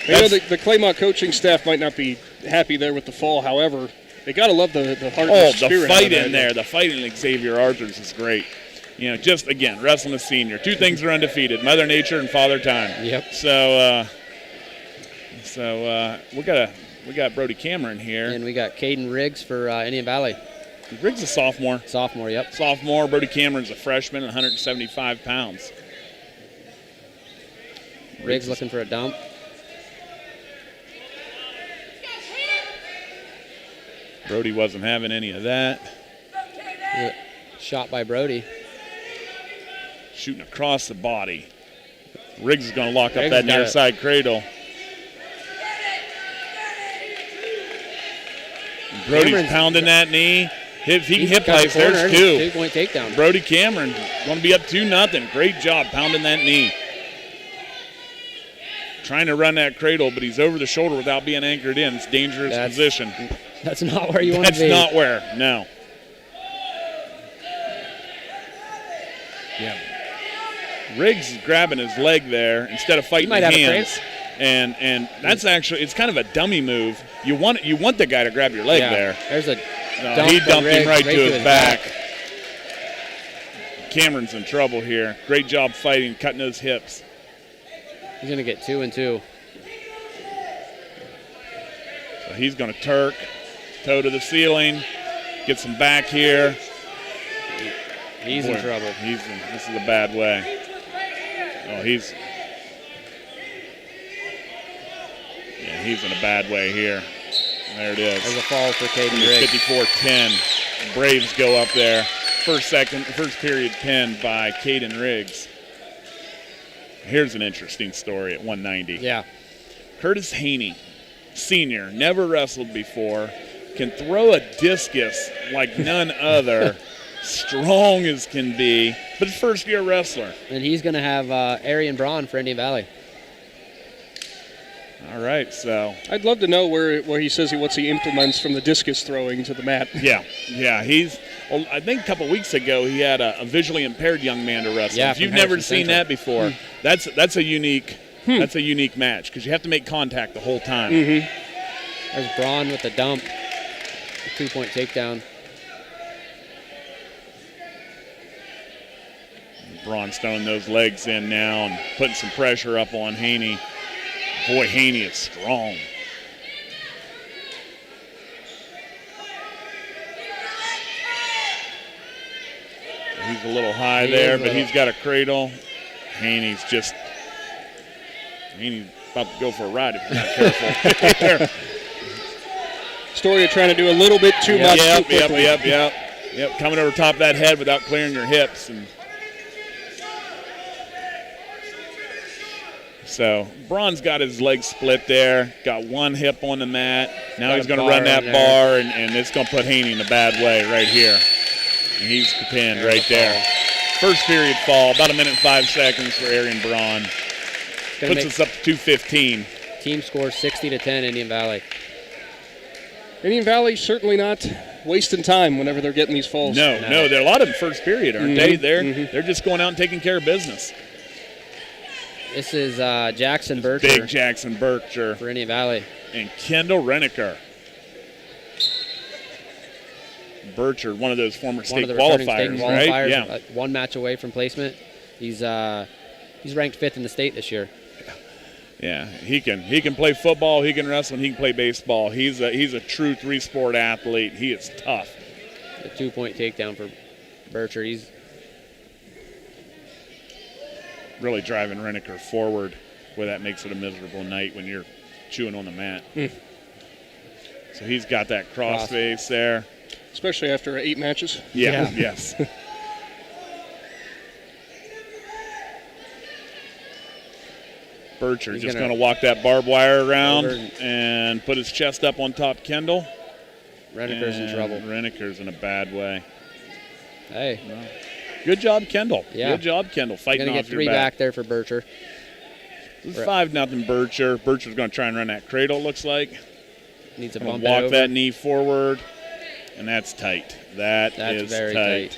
[SPEAKER 2] The Claymont coaching staff might not be happy there with the fall. However, they got to love the heart and spirit.
[SPEAKER 1] The fight in there. The fight in Xavier Arthurs is great. Just again, wrestling a senior. Two things are undefeated: Mother Nature and Father Time.
[SPEAKER 3] Yep.
[SPEAKER 1] So we got Brody Cameron here,
[SPEAKER 3] and we got Caden Riggs for Indian Valley.
[SPEAKER 1] Riggs is a sophomore.
[SPEAKER 3] Sophomore, yep.
[SPEAKER 1] Sophomore. Brody Cameron's a freshman, 175 pounds.
[SPEAKER 3] Riggs looking for a dump.
[SPEAKER 1] Brody wasn't having any of that.
[SPEAKER 3] Shot by Brody.
[SPEAKER 1] Shooting across the body. Riggs is going to lock up that near side cradle. Brody's pounding that knee. If he can hip place, there's two.
[SPEAKER 3] 2-point takedown.
[SPEAKER 1] Brody Cameron going to be up 2-0. Great job pounding that knee. Trying to run that cradle, but he's over the shoulder without being anchored in. It's a dangerous position.
[SPEAKER 3] That's not where you want to be.
[SPEAKER 1] That's not where, no. Yeah. Riggs is grabbing his leg there instead of fighting the hands. And that's actually, it's kind of a dummy move. You want the guy to grab your leg there.
[SPEAKER 3] There's a
[SPEAKER 1] he dumped him right to his back. Cameron's in trouble here. Great job fighting, cutting those hips.
[SPEAKER 3] He's going to get 2 and 2.
[SPEAKER 1] So he's going to Turk, toe to the ceiling, get some back here.
[SPEAKER 3] He's in trouble.
[SPEAKER 1] This is a bad way. Oh, he's in a bad way here. There it is.
[SPEAKER 3] There's a fall for Caden Riggs.
[SPEAKER 1] 54-10. Braves go up there. First period pinned by Caden Riggs. Here's an interesting story at 190.
[SPEAKER 3] Yeah.
[SPEAKER 1] Curtis Haney, senior, never wrestled before, can throw a discus like none other, strong as can be, but first-year wrestler.
[SPEAKER 3] And he's going to have Arian Braun for Indian Valley.
[SPEAKER 1] All right, so
[SPEAKER 2] I'd love to know where he says what he implements from the discus throwing to the mat.
[SPEAKER 1] Yeah. I think a couple weeks ago he had a visually impaired young man to wrestle. If you've never seen that before, that's a unique match because you have to make contact the whole time.
[SPEAKER 3] Mm-hmm. There's Braun with the dump, a 2-point takedown.
[SPEAKER 1] Braun stowing those legs in now and putting some pressure up on Haney. Boy, Haney is strong. He's a little high there, but he's got a cradle. Haney's about to go for a ride if he's not careful.
[SPEAKER 2] Story of trying to do a little bit too much too quickly.
[SPEAKER 1] Yep, coming over top of that head without clearing your hips. And So Braun's got his legs split there, got one hip on the mat. Now he's going to
[SPEAKER 3] bar
[SPEAKER 1] run that
[SPEAKER 3] in there.
[SPEAKER 1] bar, and it's going to put Haney in a bad way right here. And he's pinned right there. First period fall, about 1:05 for Arian Braun. Puts us up to 2:15.
[SPEAKER 3] Team scores 60-10, Indian Valley.
[SPEAKER 2] Indian Valley certainly not wasting time whenever they're getting these falls.
[SPEAKER 1] No, they're a lot of them first period, aren't they? They're just going out and taking care of business.
[SPEAKER 3] This is Jackson Bircher.
[SPEAKER 1] Big Jackson Bircher.
[SPEAKER 3] For Indian Valley.
[SPEAKER 1] And Kendall Reneker. Bircher, one of those former state qualifiers, right? Yeah.
[SPEAKER 3] One match away from placement. He's ranked 5th in the state this year.
[SPEAKER 1] Yeah, he can play football, he can wrestle, and he can play baseball. He's a true 3-sport athlete. He is tough.
[SPEAKER 3] A 2-point takedown for Bircher. He's
[SPEAKER 1] really driving Reneker forward, where that makes it a miserable night when you're chewing on the mat. So he's got that cross face there.
[SPEAKER 2] Especially after 8 matches.
[SPEAKER 1] Yeah. Yes. Bircher just going to walk that barbed wire around and put his chest up on top Kendall.
[SPEAKER 3] Reneker's in trouble.
[SPEAKER 1] Reneker's in a bad way.
[SPEAKER 3] Hey.
[SPEAKER 1] Well, good job, Kendall.
[SPEAKER 3] Yeah.
[SPEAKER 1] Good job, Kendall, fighting off your back.
[SPEAKER 3] Going to get 3 back there for Bircher.
[SPEAKER 1] This is 5-0 Bircher. Bircher's going to try and run that cradle, looks like.
[SPEAKER 3] Needs a bump
[SPEAKER 1] walk that knee forward, and that's tight. That's
[SPEAKER 3] very tight.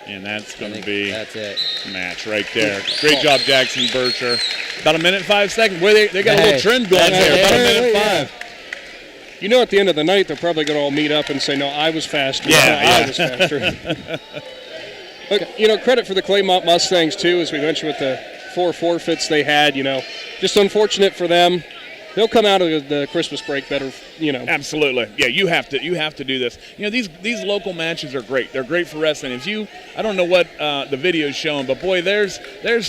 [SPEAKER 1] And that's going to be
[SPEAKER 3] that's it.
[SPEAKER 1] Match right there. Great job, Jackson Bircher. About 1:05. Boy, they got a little trend going there. About 1:05.
[SPEAKER 2] You know, at the end of the night, they're probably going to all meet up and say, no, I was faster. I was faster. But, credit for the Claymont Mustangs, too, as we mentioned with the 4 forfeits they had. Just unfortunate for them. They'll come out of the Christmas break better,
[SPEAKER 1] Absolutely. Yeah, you have to do this. These local matches are great. They're great for wrestling. I don't know what the video's showing, but boy, there's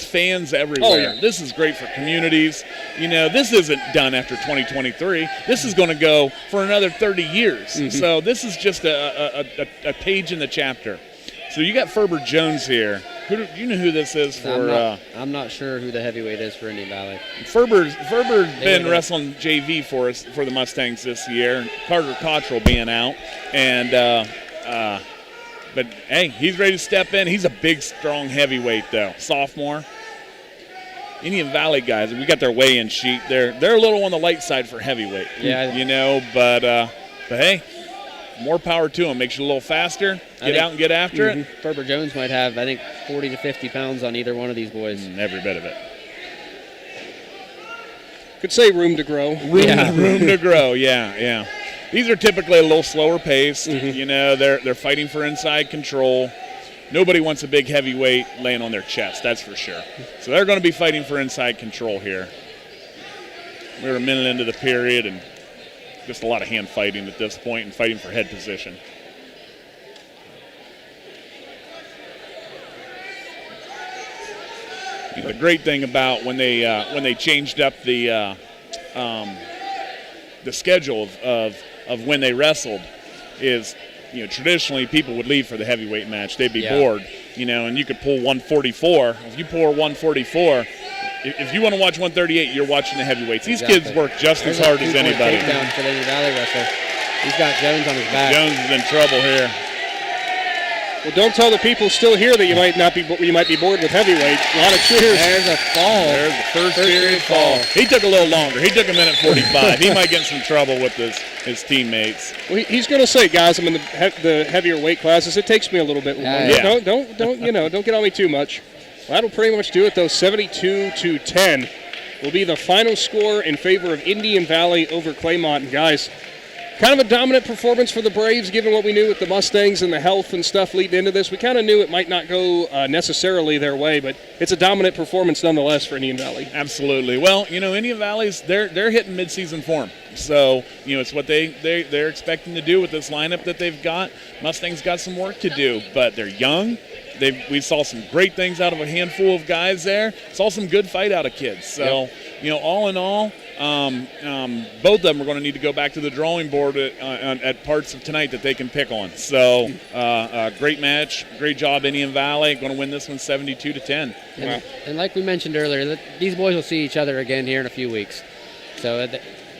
[SPEAKER 1] fans everywhere.
[SPEAKER 2] Oh, yeah.
[SPEAKER 1] This is great for communities. This isn't done after 2023. This is going to go for another 30 years. So this is just a page in the chapter. So you got Ferber Jones here. Do you know who this is for?
[SPEAKER 3] I'm not sure who the heavyweight is for Indian Valley.
[SPEAKER 1] Ferber's been wrestling JV for us for the Mustangs this year. Carter Cottrell being out, and but hey, he's ready to step in. He's a big, strong heavyweight though. Sophomore. Indian Valley guys, we got their weigh-in sheet. They're a little on the light side for heavyweight.
[SPEAKER 3] Yeah,
[SPEAKER 1] but hey. More power to him. Makes you a little faster. Get out and get after it.
[SPEAKER 3] Ferber Jones might have, 40 to 50 pounds on either one of these boys.
[SPEAKER 1] Every bit of it.
[SPEAKER 2] Could say room to grow.
[SPEAKER 1] Room to grow. Yeah. These are typically a little slower paced. They're fighting for inside control. Nobody wants a big heavyweight laying on their chest. That's for sure. So they're going to be fighting for inside control here. We're a minute into the period and just a lot of hand fighting at this point and fighting for head position. The great thing about when they changed up the schedule of when they wrestled is, traditionally people would leave for the heavyweight match. They'd be bored, and you could pull 144. If you pull 144. If you want to watch 138, you're watching the heavyweights. These kids work just as hard as anybody.
[SPEAKER 3] Takedown for the Indian Valley wrestler. He's got Jones on his back.
[SPEAKER 1] Jones is in trouble here.
[SPEAKER 2] Well, don't tell the people still here that you might be bored with heavyweight. A lot of cheers.
[SPEAKER 3] There's a fall.
[SPEAKER 1] There's the first period fall. He took a little longer. He took 1:45. He might get in some trouble with his teammates.
[SPEAKER 2] Well, he's going to say, guys, I'm in the heavier weight classes. It takes me a little bit longer.
[SPEAKER 1] Yeah.
[SPEAKER 2] Don't get on me too much. Well, that'll pretty much do it, though. 72-10 will be the final score in favor of Indian Valley over Claymont. And guys, kind of a dominant performance for the Braves, given what we knew with the Mustangs and the health and stuff leading into this. We kind of knew it might not go necessarily their way, but it's a dominant performance nonetheless for Indian Valley.
[SPEAKER 1] Absolutely. Well, Indian Valley's they're hitting midseason form, so it's what they're expecting to do with this lineup that they've got. Mustangs got some work to do, but they're young. We saw some great things out of a handful of guys there. Saw some good fight out of kids. So, all in all, both of them are going to need to go back to the drawing board at parts of tonight that they can pick on. So, great match, great job, Indian Valley. Going to win this one 72-10.
[SPEAKER 3] And like we mentioned earlier, these boys will see each other again here in a few weeks. So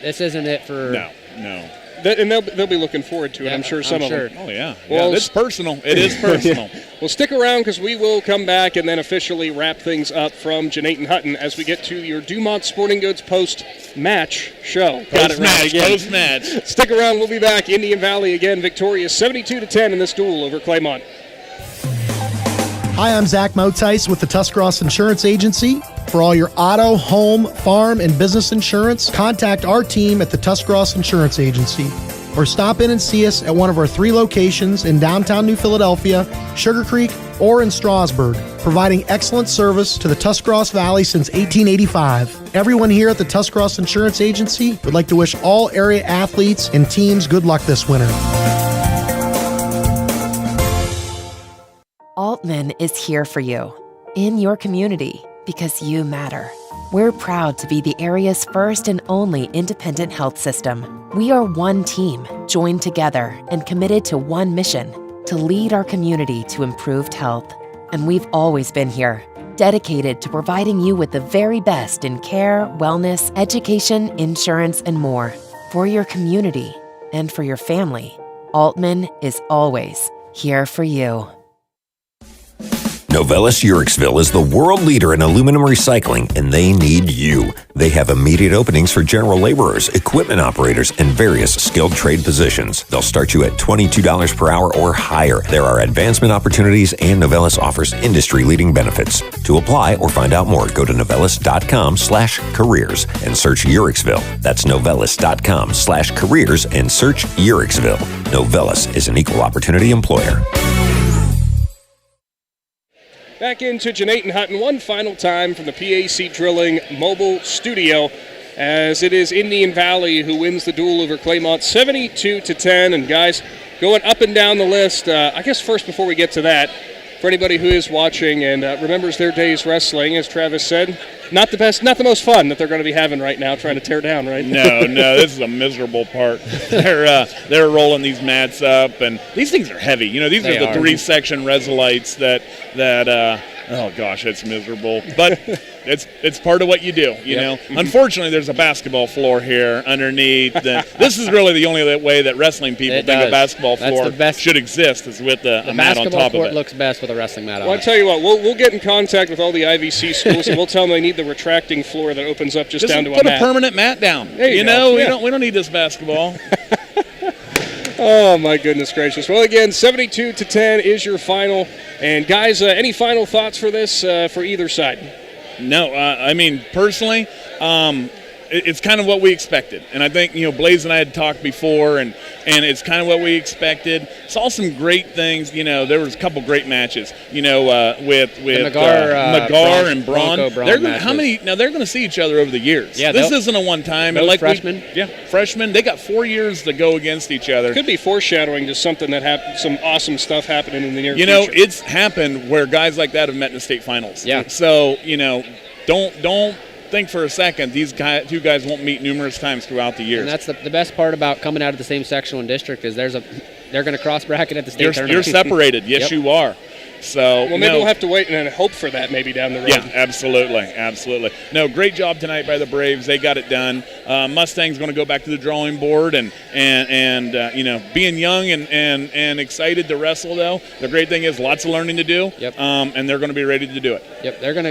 [SPEAKER 3] this isn't it for.
[SPEAKER 1] No.
[SPEAKER 2] And they'll be looking forward to it, I'm sure, some of them.
[SPEAKER 1] Oh, yeah. Well, it's personal. It is personal.
[SPEAKER 2] Well, stick around because we will come back and then officially wrap things up from Jeanette Hutton as we get to your Dumont Sporting Goods post-match show. Got it right again.
[SPEAKER 1] Post-match.
[SPEAKER 2] Stick around. We'll be back. Indian Valley again victorious 72-10 in this duel over Claymont.
[SPEAKER 9] Hi, I'm Zach Motice with the Tuscarawas Insurance Agency. For all your auto, home, farm, and business insurance, contact our team at the Tuscarawas Insurance Agency. Or stop in and see us at one of our 3 locations in downtown New Philadelphia, Sugar Creek, or in Strasburg, providing excellent service to the Tuscarawas Valley since 1885. Everyone here at the Tuscarawas Insurance Agency would like to wish all area athletes and teams good luck this winter.
[SPEAKER 10] Altman is here for you, in your community, because you matter. We're proud to be the area's first and only independent health system. We are one team, joined together and committed to one mission, to lead our community to improved health. And we've always been here, dedicated to providing you with the very best in care, wellness, education, insurance, and more. For your community and for your family, Altman is always here for you.
[SPEAKER 11] Novelis Urixville is the world leader in aluminum recycling, and they need you. They have immediate openings for general laborers, equipment operators, and various skilled trade positions. They'll start you at $22 per hour or higher. There are advancement opportunities, and Novelis offers industry-leading benefits. To apply or find out more, go to novelis.com/careers and search Urixville. That's novelis.com/careers and search Urixville. Novelis is an equal opportunity employer.
[SPEAKER 2] Back into Jeanette Hutton one final time from the PAC Drilling Mobile Studio, as it is Indian Valley who wins the duel over Claymont 72-10. And guys, going up and down the list, I guess first before we get to that, for anybody who is watching and remembers their days wrestling, as Travis said, not the best, not the most fun that they're going to be having right now, trying to tear down, right?
[SPEAKER 1] No, this is a miserable part. They're rolling these mats up, and these things are heavy. These are the 3-section Resolites that oh gosh, it's miserable. But it's part of what you do, you know. Unfortunately, there's a basketball floor here underneath. This is really the only way that wrestling people think a basketball floor should exist, is with a mat on top of it.
[SPEAKER 3] The basketball court looks best with a wrestling mat on it.
[SPEAKER 2] Well, I tell you what, we'll get in contact with all the IVC schools, and we'll tell them they need the retracting floor that opens up just down to a mat.
[SPEAKER 1] Put a permanent mat down.
[SPEAKER 2] There you go.
[SPEAKER 1] We don't need this basketball.
[SPEAKER 2] Oh, my goodness gracious. Well, again, 72-10 is your final. And, guys, any final thoughts for this for either side?
[SPEAKER 1] No. I mean, personally, it's kind of what we expected. And I think, Blaze and I had talked before, and it's kind of what we expected. Saw some great things. There was a couple great matches, with McGar and Braun. How many? Now, they're going to see each other over the years.
[SPEAKER 3] Yeah,
[SPEAKER 1] this isn't a one-time.
[SPEAKER 3] And freshmen.
[SPEAKER 1] Freshmen. They got 4 years to go against each other.
[SPEAKER 2] Could be foreshadowing to something that happened, some awesome stuff happening in the near future.
[SPEAKER 1] It's happened where guys like that have met in the state finals.
[SPEAKER 3] Yeah.
[SPEAKER 1] So, don't think for a second these two guys won't meet numerous times throughout the years.
[SPEAKER 3] And that's the best part about coming out of the same sectional and district is they're going to cross bracket at the state tournament.
[SPEAKER 1] You're separated. Yes, you are. So
[SPEAKER 2] maybe we'll have to wait and hope for that maybe down the road.
[SPEAKER 1] Yeah, absolutely. No, great job tonight by the Braves. They got it done. Mustang's going to go back to the drawing board and being young and excited to wrestle though. The great thing is lots of learning to do.
[SPEAKER 3] Yep.
[SPEAKER 1] And they're going to be ready to do it.
[SPEAKER 3] Yep. They're going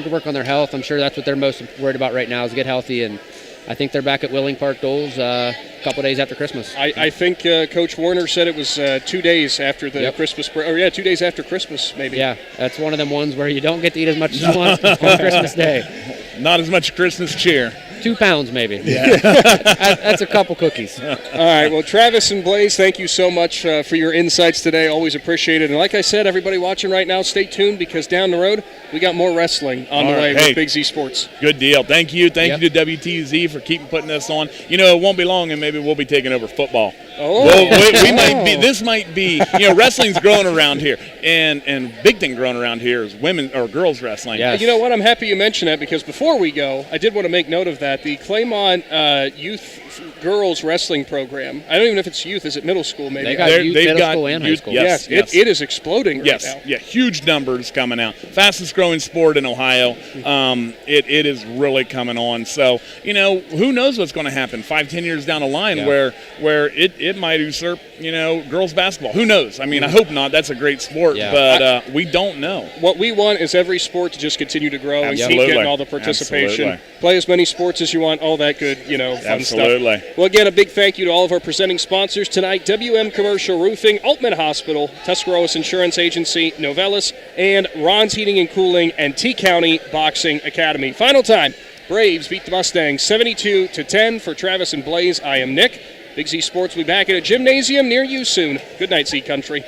[SPEAKER 3] to work on their health. I'm sure that's what they're most worried about right now is get healthy, and I think they're back at Willing Park Doles a couple days after Christmas.
[SPEAKER 2] I think Coach Warner said it was 2 days after the Christmas break. 2 days after Christmas, maybe.
[SPEAKER 3] Yeah, that's one of them ones where you don't get to eat as much as you want on Christmas Day.
[SPEAKER 1] Not as much Christmas cheer.
[SPEAKER 3] 2 pounds maybe.
[SPEAKER 1] Yeah.
[SPEAKER 3] That's a couple cookies.
[SPEAKER 2] All right. Well, Travis and Blaze, thank you so much for your insights today. Always appreciate it. And like I said, everybody watching right now, stay tuned because down the road, we got more wrestling on the way with Big Z Sports.
[SPEAKER 1] Good deal. Thank you. Thank you to WTUZ for keeping putting us on. You know, it won't be long and maybe we'll be taking over football.
[SPEAKER 2] Oh.
[SPEAKER 1] We might be. This might be. You know, wrestling's growing around here, and big thing growing around here is women or girls wrestling.
[SPEAKER 3] Yes.
[SPEAKER 2] You know what? I'm happy you mentioned that because before we go, I did want to make note of that. The Claymont Youth Girls Wrestling Program. I don't even know if it's youth. Is it middle school? Maybe
[SPEAKER 3] They got youth, middle school, and high school.
[SPEAKER 1] Yes,
[SPEAKER 2] yes. It is exploding right now.
[SPEAKER 1] Yeah, huge numbers coming out. Fastest growing sport in Ohio. It is really coming on. So, you know, who knows what's going to happen 5-10 years down the line where it might usurp, you know, girls basketball. Who knows? I mean, I hope not. That's a great sport, but we don't know.
[SPEAKER 2] What we want is every sport to just continue to grow and keep getting all the participation.
[SPEAKER 1] Absolutely.
[SPEAKER 2] Play as many sports as you want, all that good, you know, fun
[SPEAKER 1] Absolutely.
[SPEAKER 2] stuff. Well, again, a big thank you to all of our presenting sponsors tonight, WM Commercial Roofing, Altman Hospital, Tuscarawas Insurance Agency, Novellis, and Ron's Heating and Cooling, and T-County Boxing Academy. Final time, Braves beat the Mustangs 72-10. For Travis and Blaze, I am Nick. Big Z Sports will be back at a gymnasium near you soon. Good night, Z Country.